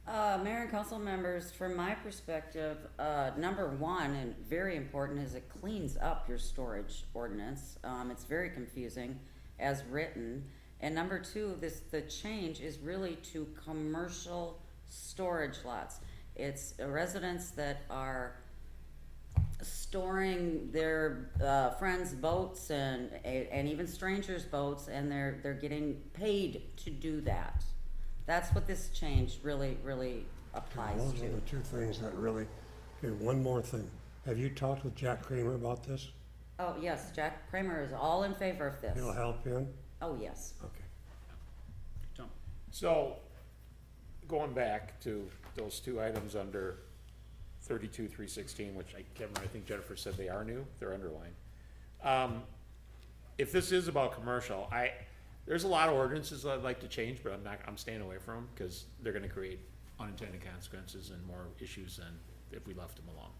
S4: Mayor and council members, from my perspective, number one, and very important, is it cleans up your storage ordinance. It's very confusing as written. And number two, the change is really to commercial storage lots. It's residents that are storing their, friends' boats and even strangers' boats, and they're getting paid to do that. That's what this change really, really applies
S7: Those are
S4: to.
S7: the two things that really, okay, one more thing. Have you talked with Jack Kramer about this?
S4: Oh, yes, Jack Kramer is all in favor of this.
S7: He'll help him?
S4: Oh, yes.
S7: Okay.
S1: Tom?
S6: So, going back to those two items under 32-316, which I can't remember, I think Jennifer said they are new, they're underlined. If this is about commercial, there's a lot of ordinances I'd like to change, but I'm staying away from them, because they're gonna create unintended consequences and more issues than if we left them alone.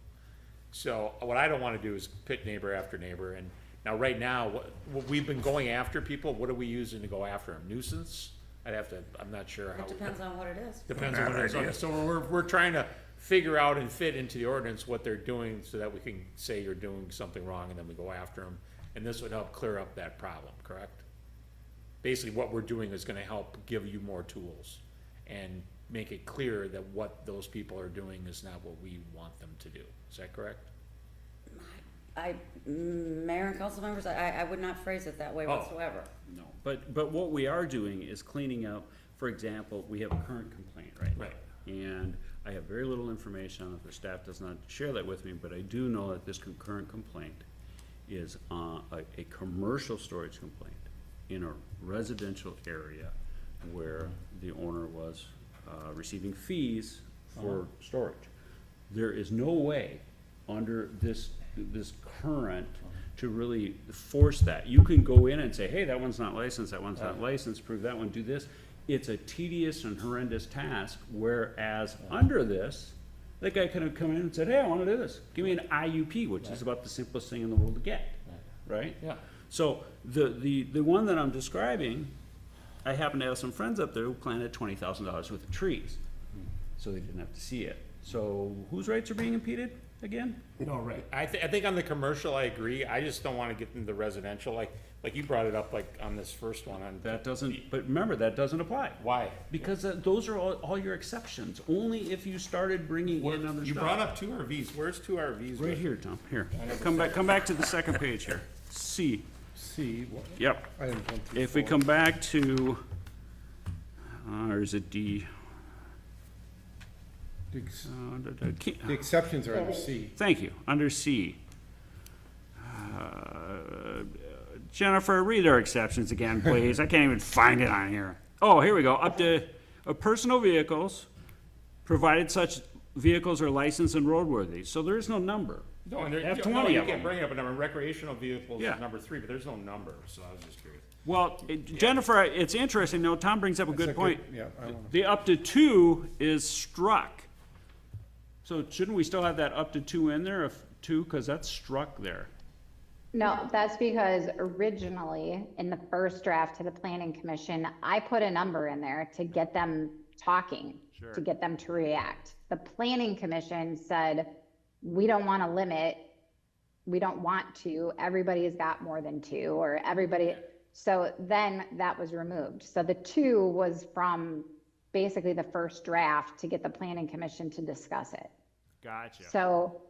S6: So, what I don't wanna do is pit neighbor after neighbor, and now, right now, what we've been going after people, what are we using to go after them? Nuisance? I'm not sure how.
S4: It depends on what it is.
S6: Depends on what it is. So we're trying to figure out and fit into the ordinance what they're doing so that we can say you're doing something wrong and then we go after them. And this would help clear up that problem, correct? Basically, what we're doing is gonna help give you more tools and make it clear that what those people are doing is not what we want them to do. Is that correct?
S4: Mayor and council members, I would not phrase it that way
S6: Oh.
S4: whatsoever.
S1: No, but what we are doing is cleaning up, for example, we have a current complaint right now.
S6: Right.
S1: And I have very little information on it, the staff does not share that with me, but I do know that this concurrent complaint is a commercial storage complaint in a residential area where the owner was receiving fees for storage. There is no way under this current to really force that. You can go in and say, hey, that one's not licensed, that one's not licensed, prove that one, do this. It's a tedious and horrendous task, whereas under this, that guy could have come in and said, hey, I wanna do this. Give me an IUP, which is about the simplest thing in the world to get, right?
S6: Yeah.
S1: So the one that I'm describing, I happen to have some friends up there who planted $20,000 worth of trees, so they didn't have to see it. So whose rights are being impeded again?
S6: No, right. I think on the commercial, I agree. I just don't wanna get into the residential, like you brought it up, like on this first one on.
S1: That doesn't, but remember, that doesn't apply.
S6: Why?
S1: Because those are all your exceptions, only if you started bringing in other stuff.
S6: You brought up two RVs. Where's two RVs?
S1: Right here, Tom, here. Come back to the second page here. C,
S5: C,
S1: yep.
S5: items 1 through
S1: If we
S5: 4.
S1: come back to, or is it D?
S5: The ex-
S1: Key-
S5: The exceptions are under C.
S1: Thank you, under C. Jennifer, read our exceptions again, please. I can't even find it on here. Oh, here we go. Up to personal vehicles, provided such vehicles are licensed and roadworthy. So there is no number.
S6: No, and there,
S1: Have
S6: no,
S1: 20
S6: you
S1: of
S6: can't
S1: them.
S6: bring it up a number. Recreational vehicles
S1: Yeah.
S6: is number 3, but there's no number, so I was just curious.
S1: Well, Jennifer, it's interesting, though, Tom brings up a
S5: That's
S1: good point.
S5: Yeah, I wanna.
S1: The up to 2 is struck. So shouldn't we still have that up to 2 in there, if 2, because that's struck there?
S2: No, that's because originally, in the first draft to the planning commission, I put a number in there to get them talking,
S1: Sure.
S2: to get them to react. The planning commission said, we don't want to limit, we don't want to, everybody's got more than 2, or everybody, so then that was removed. So the 2 was from basically the first draft to get the planning commission to discuss it.
S1: Gotcha.
S2: So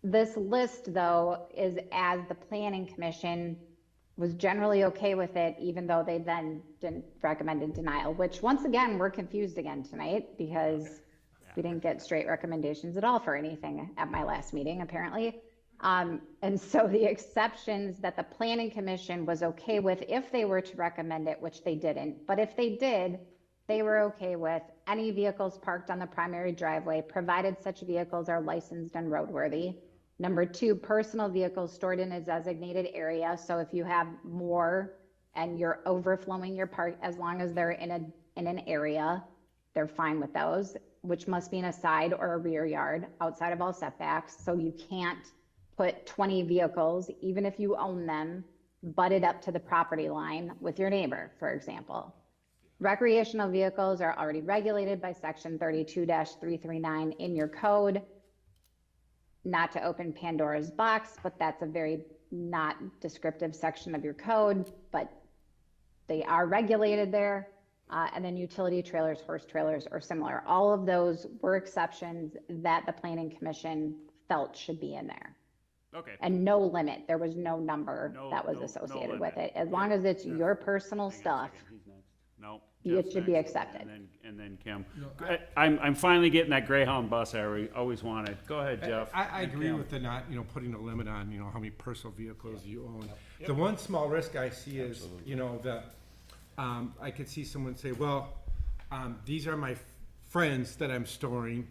S2: this list, though, is as the planning commission was generally okay with it, even though they then didn't recommend a denial, which once again, we're confused again tonight because we didn't get straight recommendations at all for anything at my last meeting, apparently. And so the exceptions that the planning commission was okay with, if they were to recommend it, which they didn't, but if they did, they were okay with any vehicles parked on the primary driveway, provided such vehicles are licensed and roadworthy. Number 2, personal vehicles stored in a designated area. So if you have more and you're overflowing your park, as long as they're in an area, they're fine with those, which must be in a side or a rear yard outside of all setbacks. So you can't put 20 vehicles, even if you own them, butted up to the property line with your neighbor, for example. Recreational vehicles are already regulated by section 32-339 in your code. Not to open Pandora's box, but that's a very not descriptive section of your code, but they are regulated there. And then utility trailers, horse trailers, or similar. All of those were exceptions that the planning commission felt should be in there.
S1: Okay.
S2: And no limit, there was no number
S1: No-
S2: that was
S1: no
S2: associated with
S1: limit.
S2: it. As long as it's your personal
S1: Hang on a
S2: stuff,
S1: second, he's next. No.
S2: it
S1: Jeff's
S2: should be
S1: next,
S2: accepted.
S1: And then Kim. I'm finally getting that Greyhound bus I always wanted. Go ahead, Jeff.
S5: I
S1: And
S5: agree
S1: Kim.
S5: with the not, putting a limit on, how many personal vehicles you own. The one small risk I see is, I could see someone say, well, these are my friends that I'm storing,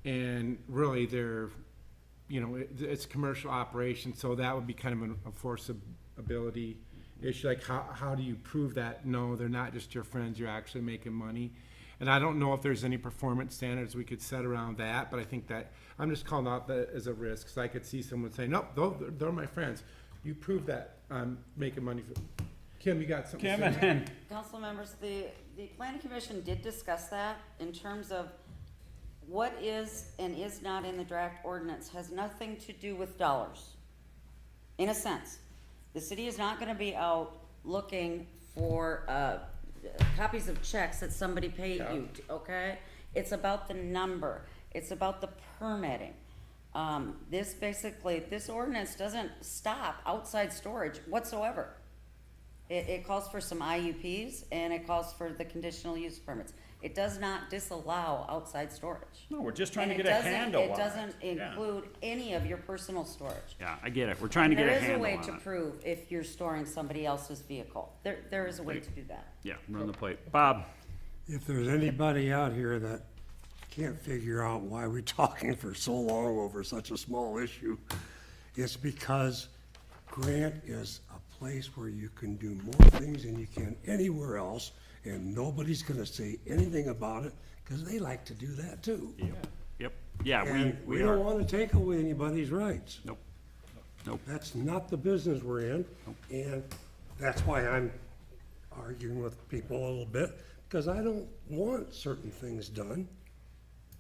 S5: and really they're, it's commercial operation, so that would be kind of an enforceability issue. Like, how do you prove that? No, they're not just your friends, you're actually making money. And I don't know if there's any performance standards we could set around that, but I think that, I'm just calling out that as a risk, because I could see someone say, nope, they're my friends. You prove that I'm making money for, Kim, you got something to
S1: Kim
S5: say?
S1: and then,
S4: Council members, the planning commission did discuss that in terms of what is and is not in the draft ordinance has nothing to do with dollars. In a sense, the city is not gonna be out looking for, copies of checks that somebody paid you, okay? It's about the number, it's about the permitting. This ordinance doesn't stop outside storage whatsoever. It calls for some IUPs and it calls for the conditional use permits. It does not disallow outside storage.
S1: no, we're just trying to
S4: And
S1: get a handle on it.
S4: It doesn't
S1: Yeah.
S4: include any of your personal storage.
S1: Yeah, I get it. We're trying to get a handle
S4: There
S1: on
S4: is a way
S1: it.
S4: to prove if you're storing somebody else's vehicle. There is a way to do that.
S1: Yeah, run the plate. Bob?
S7: If there's anybody out here that can't figure out why we're talking for so long over such a small issue, it's because Grant is a place where you can do more things than you can anywhere else, and nobody's gonna say anything about it, because they like to do that too.
S1: Yep. Yeah,
S7: And
S1: we
S7: we don't
S1: are.
S7: wanna take away anybody's rights.
S1: Nope. Nope.
S7: That's not the business we're in, and that's why I'm arguing with people a little bit, because I don't want certain things done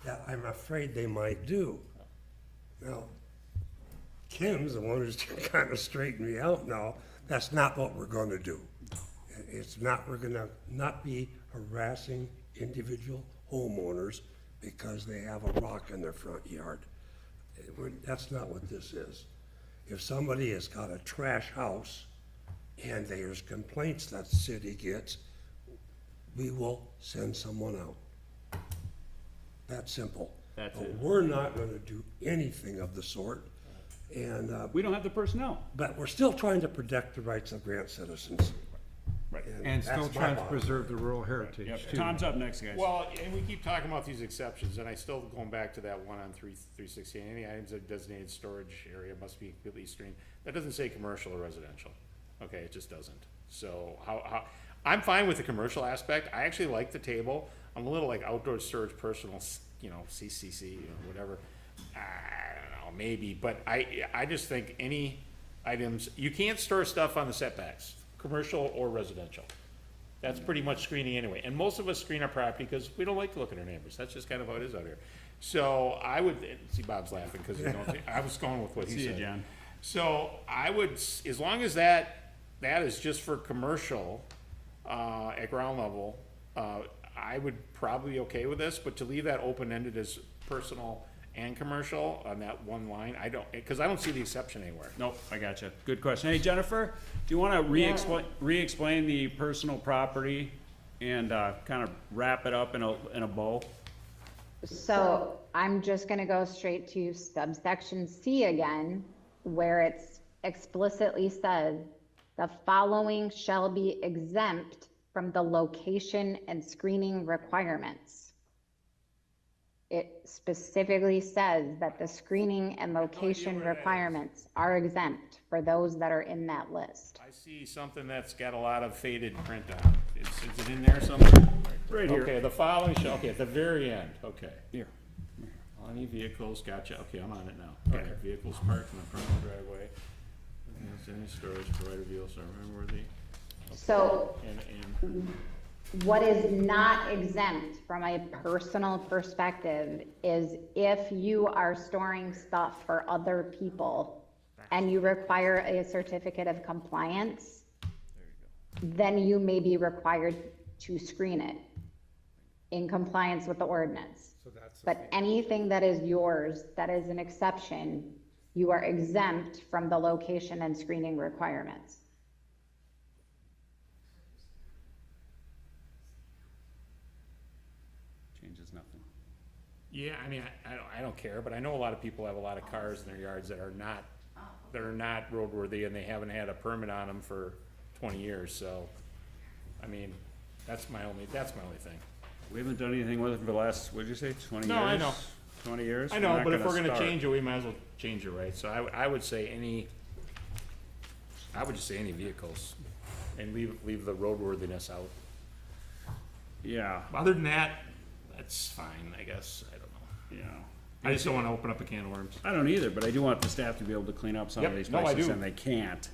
S7: that I'm afraid they might do. Now, Kim's the one who's kind of straightened me out now. That's not what we're gonna do. It's not, we're gonna not be harassing individual homeowners because they have a rock in their front yard. That's not what this is. If somebody has got a trash house and there's complaints that the city gets, we will send someone out. That's simple.
S1: That's
S7: But
S1: it.
S7: we're not gonna do anything of the sort, and,
S1: We don't have the personnel.
S7: but we're still trying to protect the rights of Grant citizens.
S1: Right.
S5: And still
S7: that's my
S5: trying to
S7: bottom
S5: preserve the rural heritage
S1: Yep.
S5: too.
S1: Tom's up next, guys.
S6: Well, and we keep talking about these exceptions, and I still, going back to that one on 360, any items of designated storage area must be completely screened. That doesn't say commercial or residential. Okay, it just doesn't. So I'm fine with the commercial aspect. I actually like the table. I'm a little like outdoor storage personal, CCC, whatever. I don't know, maybe, but I just think any items, you can't store stuff on the setbacks, commercial or residential. That's pretty much screening anyway. And most of us screen our property because we don't like to look at our neighbors. That's just kind of how it is out here. So I would, see Bob's laughing because I was going with what he
S1: See
S6: said.
S1: you, John.
S6: So I would, as long as that is just for commercial, at ground level, I would probably be okay with this, but to leave that open-ended as personal and commercial on that one line, because I don't see the exception anywhere.
S1: Nope, I got you. Good question. Hey, Jennifer, do you want to re-explain the personal property and kind of wrap it up in a bow?
S2: So I'm just gonna go straight to subsection C again, where it's explicitly said, the following shall be exempt from the location and screening requirements. It specifically says that the screening and location
S6: where that is.
S2: requirements are exempt for those that are in that list.
S6: I see something that's got a lot of faded print on it. Is it in there somewhere?
S1: Right here.
S6: Okay, the following okay, at the very end, okay.
S1: Here.
S6: Any vehicles, gotcha, okay, I'm on it now. Okay, vehicles parked in the front of the driveway. Any storage provided vehicles are worthy.
S2: So
S6: And,
S2: what is not exempt from a personal perspective is if you are storing stuff for other people and you require a certificate of compliance, then you may be required to screen it in compliance with the ordinance.
S5: So that's the
S2: But anything that is yours, that is an exception, you are exempt from the location and screening requirements.
S1: Changes nothing.
S6: Yeah, I mean, I don't care, but I know a lot of people have a lot of cars in their yards that are not roadworthy and they haven't had a permit on them for 20 years, so, I mean, that's my only thing.
S1: We haven't done anything with it for the last, what'd you say, 20 years?
S6: No, I know.
S1: 20 years?
S6: I know,
S1: not
S6: but if we're gonna
S1: start.
S6: change it, we might as well change it, right? So I would say I would just say any vehicles and leave the roadworthiness out.
S1: Yeah,
S6: Other than that, that's fine, I guess, I don't know.
S1: yeah.
S6: I just don't wanna open up a can of worms.
S1: I don't either, but I do want the staff to be able to clean up some of
S6: Yep.
S1: these
S6: No, I
S1: places,
S6: do.
S1: and they can't.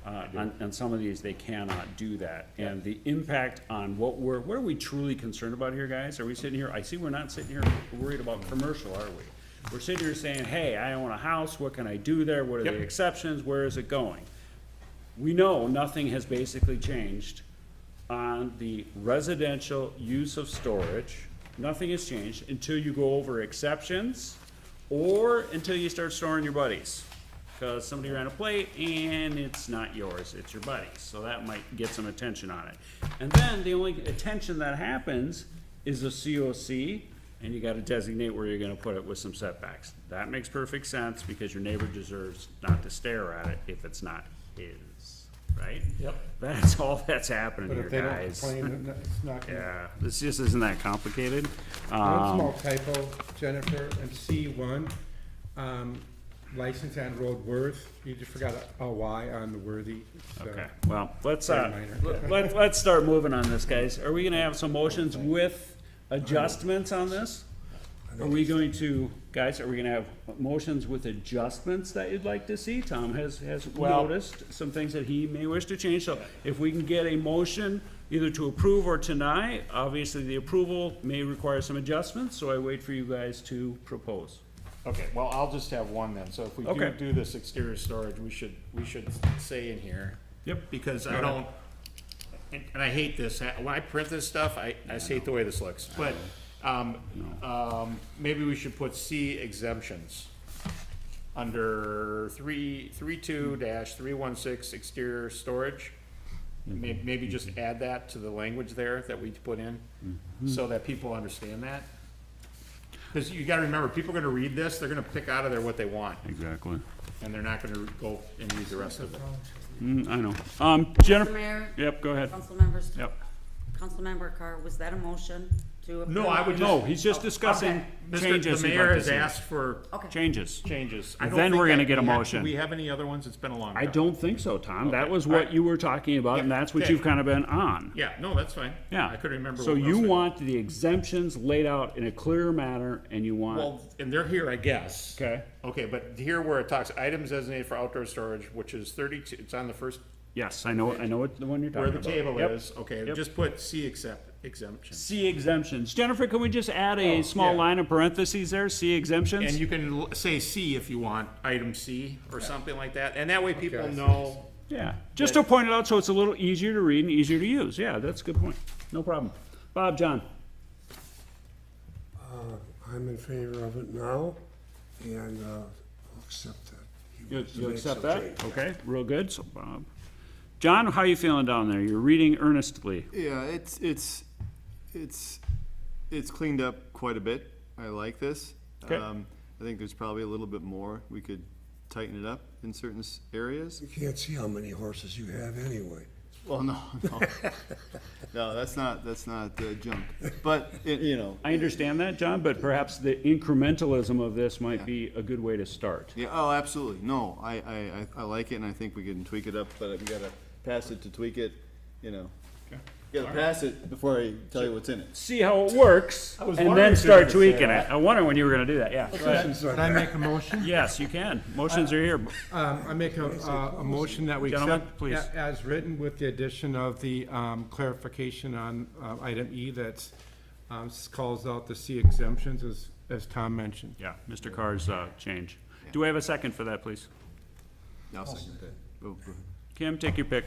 S1: On some of these, they cannot do that. And the impact on what are we truly concerned about here, guys? Are we sitting here, I see we're not sitting here worried about commercial, are we? We're sitting here saying, hey, I own a house, what can I do there? What are the
S6: Yep.
S1: exceptions? Where is it going? We know nothing has basically changed on the residential use of storage. Nothing has changed until you go over exceptions or until you start storing your buddies. Because somebody ran a plate and it's not yours, it's your buddy's. So that might get some attention on it. And then the only attention that happens is a COC, and you gotta designate where you're gonna put it with some setbacks. That makes perfect sense because your neighbor deserves not to stare at it if it's not his, right?
S6: Yep.
S1: That's all that's happening
S5: But
S1: here,
S5: if they don't
S1: guys.
S5: complain, then it's not gonna.
S1: Yeah, this just isn't that complicated.
S5: One small typo, Jennifer, and C1, license and road worth, you just forgot a Y on the worthy. so-
S1: Okay, well, let's,
S5: Very minor.
S1: let's start moving on this, guys. Are we gonna have some motions with adjustments on this? Are we going to, guys, are we gonna have motions with adjustments that you'd like to see? Tom has
S6: Well-
S1: noticed some things that he may wish to change, so if we can get a motion either to approve or deny, obviously the approval may require some adjustments, so I wait for you guys to propose.
S6: Okay, well, I'll just have one then, so if we
S1: Okay.
S6: do this exterior storage, we should say in here.
S1: Yep.
S6: Because I don't, and I hate this, when I print this stuff, I just hate the way this looks, but, maybe we should put C exemptions. Under 3.2-316 exterior storage. Maybe just add that to the language there that we put in, so that people understand that. Because you gotta remember, people are gonna read this, they're gonna pick out of there what they want,
S1: Exactly.
S6: and they're not gonna go and read the rest of it.
S1: I know.
S4: Mr.
S1: Jennifer,
S4: Mayor,
S1: yep, go ahead.
S4: council members,
S1: Yep.
S4: Councilmember Carr, was that a motion to approve?
S6: No, I would
S1: No,
S6: just,
S1: he's just discussing changes.
S6: the
S1: he'd
S6: mayor
S1: like to
S6: has
S1: see.
S6: asked for
S4: Okay.
S1: Changes.
S6: changes.
S1: Then we're gonna get a motion.
S6: Do we have any other ones? It's been a long time.
S1: I don't think so, Tom. That
S6: Okay,
S1: was
S6: all
S1: what
S6: right.
S1: you were talking about, and
S6: Yep,
S1: that's what
S6: okay.
S1: you've kind of been on.
S6: Yeah, no, that's fine.
S1: Yeah.
S6: I couldn't remember.
S1: So
S6: what
S1: you
S6: else I-
S1: want the exemptions laid out in a clear manner, and you want,
S6: Well, and they're here, I guess.
S1: okay?
S6: Okay, but here where it talks, items designated for outdoor storage, which is 32, it's on the first,
S1: Yes, I know what the one you're talking
S6: where
S1: about.
S6: the table
S1: Yep.
S6: is, okay,
S1: Yep.
S6: just put C exemption.
S1: C exemptions. Jennifer, can we just add a small
S6: yeah.
S1: line of parentheses there, C exemptions?
S6: And you can say C if you want, item C, or something like that, and that way people
S5: I see.
S6: know.
S1: Yeah, just to point it out so it's a little easier to read and easier to use. Yeah, that's a good point. No problem. Bob, John?
S7: I'm in favor of it now, and I'll accept that. He wants to
S1: You
S7: make
S1: accept
S7: some
S1: that?
S7: change.
S1: Okay, real good. So Bob. John, how you feeling down there? You're reading earnestly.
S3: Yeah, it's cleaned up quite a bit. I like this.
S1: Okay.
S3: I think there's probably a little bit more. We could tighten it up in certain areas.
S7: You can't see how many horses you have anyway.
S3: Well, no. No, that's not junk. But, you know,
S1: I understand that, John, but perhaps the incrementalism of this might be a good way to start.
S3: yeah, oh, absolutely. No, I like it, and I think we can tweak it up, but we gotta pass it to tweak it, you know. You gotta pass it before I tell you what's in it.
S1: See how it works,
S6: I was
S1: and
S6: wondering
S1: then
S6: if you were
S1: start
S6: gonna say
S1: tweaking it.
S6: that.
S1: I wonder when you were gonna do that, yeah. Go ahead.
S5: Can I make a motion?
S1: Yes, you can. Motions are here.
S5: I make a motion that we
S1: Gentlemen,
S5: accept
S1: please.
S5: as written with the addition of the clarification on item E that's calls out the C exemptions as Tom mentioned.
S1: Yeah, Mr. Carr's change. Do we have a second for that, please?
S3: I'll second that. Oh, go ahead.
S1: Kim, take your pick.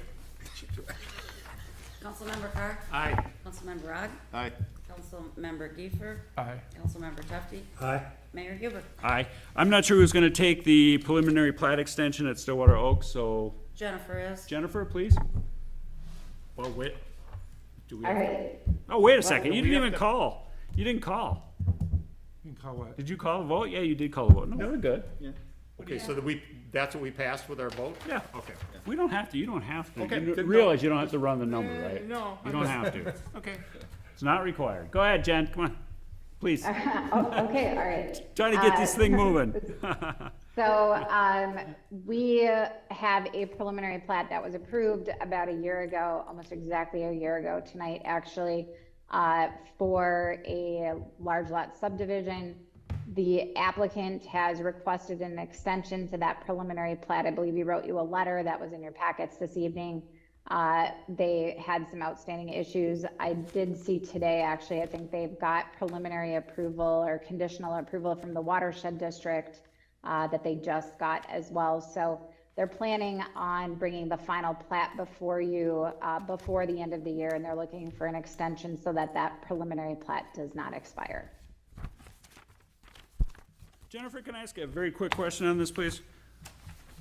S4: Councilmember Carr,
S6: Aye.
S4: Councilmember Rogg,
S3: Aye.
S4: Councilmember Giefer,
S5: Aye.
S4: Councilmember Tufti,
S7: Aye.
S4: Mayor Huber.
S1: Aye. I'm not sure who's gonna take the preliminary plat extension at Stillwater Oaks, so
S4: Jennifer is.
S1: Jennifer, please. Well, wait. Do we
S2: All
S1: have to-
S2: right.
S1: Oh, wait a second. You
S6: we
S1: didn't
S6: have
S1: even
S6: to-
S1: call. You didn't call.
S5: You can call what?
S1: Did you call the vote? Yeah, you did call the vote. No, we're good.
S6: Okay, so that's what we passed with our vote?
S1: Yeah.
S6: Okay.
S1: We don't have to. You don't have to.
S6: Okay,
S1: You
S6: good to know.
S1: realize you don't have to run the number, right?
S6: No.
S1: You don't have to.
S6: Okay.
S1: It's not required. Go ahead, Jen. Come on. Please.
S2: Oh, okay, all right.
S1: Trying to get this thing moving.
S2: So, we have a preliminary plat that was approved about a year ago, almost exactly a year ago tonight, actually, for a large lot subdivision. The applicant has requested an extension to that preliminary plat. I believe he wrote you a letter that was in your packets this evening. They had some outstanding issues. I did see today, actually, I think they've got preliminary approval or conditional approval from the watershed district that they just got as well. So they're planning on bringing the final plat before you before the end of the year, and they're looking for an extension so that that preliminary plat does not expire.
S1: Jennifer, can I ask a very quick question on this, please?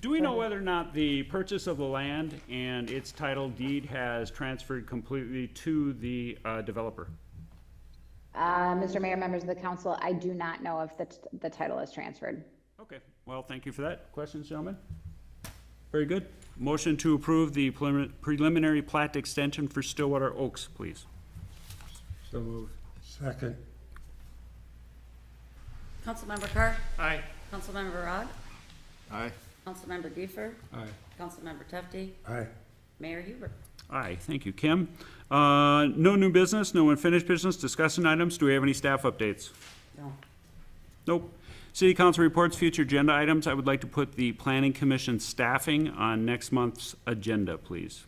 S1: Do we know whether or not the purchase of the land and its title deed has transferred completely to the developer?
S2: Mr. Mayor, members of the council, I do not know if the title is transferred.
S1: Okay, well, thank you for that. Questions, gentlemen? Very good. Motion to approve the preliminary plat extension for Stillwater Oaks, please.
S5: So moved.
S7: Second.
S4: Councilmember Carr,
S6: Aye.
S4: Councilmember Rod,
S3: Aye.
S4: Councilmember Giefer,
S5: Aye.
S4: Councilmember Tufti,
S7: Aye.
S4: Mayor Huber.
S1: Aye, thank you, Kim. No new business, no unfinished business, discussion items. Do we have any staff updates?
S4: No.
S1: Nope. City council reports, future agenda items. I would like to put the planning commission staffing on next month's agenda, please.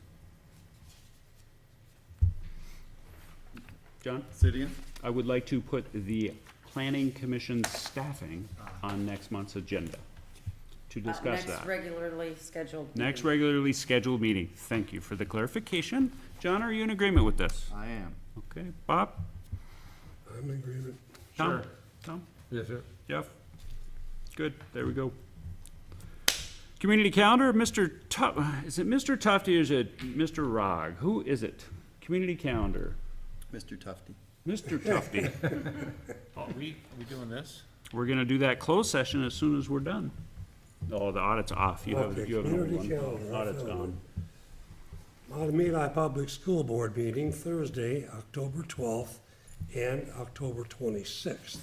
S1: John?
S3: Say it again?
S1: I would like to put the planning commission staffing on next month's agenda to discuss
S4: Next
S1: that.
S4: regularly scheduled.
S1: Next
S4: meeting.
S1: regularly scheduled meeting. Thank you for the clarification. John, are you in agreement with this?
S3: I am.
S1: Okay, Bob?
S7: I'm in agreement.
S1: Tom?
S6: Sure.
S1: Tom?
S5: Yes, sir.
S1: Jeff? Good, there we go. Community calendar, Mr. Is it Mr. Tufti or is it Mr. Rogg? Who is it? Community calendar.
S3: Mr. Tufti.
S1: Mr. Tufti.
S6: Are we doing this?
S1: We're gonna do that closed session as soon as we're done. Oh, the audit's off. You have
S7: Okay,
S1: an old
S7: community
S1: one.
S7: calendar, I
S1: Audit's
S7: found
S1: gone.
S7: Matamidi Public School Board meeting Thursday, October 12th and October 26th.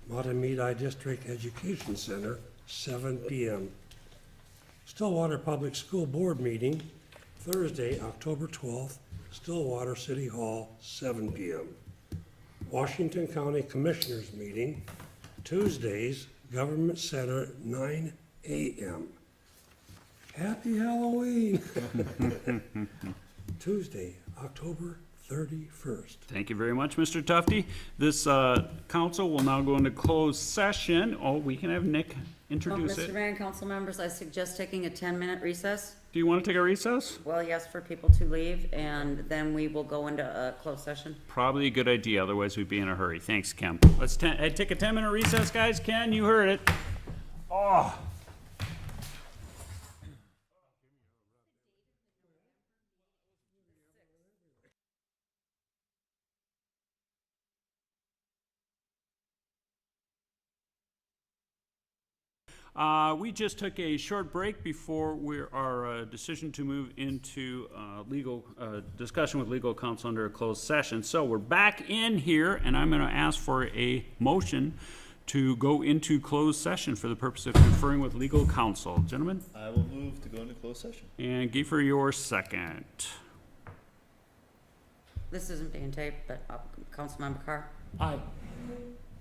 S7: Matamidi District Education Center, 7 p.m. Stillwater Public School Board meeting Thursday, October 12th, Stillwater City Hall, 7 p.m. Washington County Commissioners meeting Tuesdays, Government Center, 9 a.m. Happy Halloween! Tuesday, October 31st.
S1: Thank you very much, Mr. Tufti. This council will now go into closed session. Oh, we can have Nick introduce
S4: Mr.
S1: it.
S4: Mayor and council members, I suggest taking a 10-minute recess.
S1: Do you want to take a recess?
S4: Well, yes, for people to leave, and then we will go into a closed session.
S1: Probably a good idea, otherwise we'd be in a hurry. Thanks, Kim. Let's take a 10-minute recess, guys. Ken, you heard it. Oh. We just took a short break before our decision to move into legal discussion with legal counsel under a closed session. So we're back in here, and I'm going to ask for a motion to go into closed session for the purpose of conferring with legal counsel. Gentlemen,
S3: I will move to go into closed session.
S1: and Giefer, your second.
S4: This isn't being taped, but Councilmember Carr,
S6: Aye.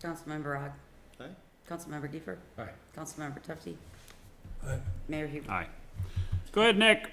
S4: Councilmember Rogg,
S3: Aye?
S4: Councilmember Giefer,
S5: Aye.
S4: Councilmember Tufti,
S7: Aye.
S4: Mayor Huber.
S1: Aye. Go ahead, Nick.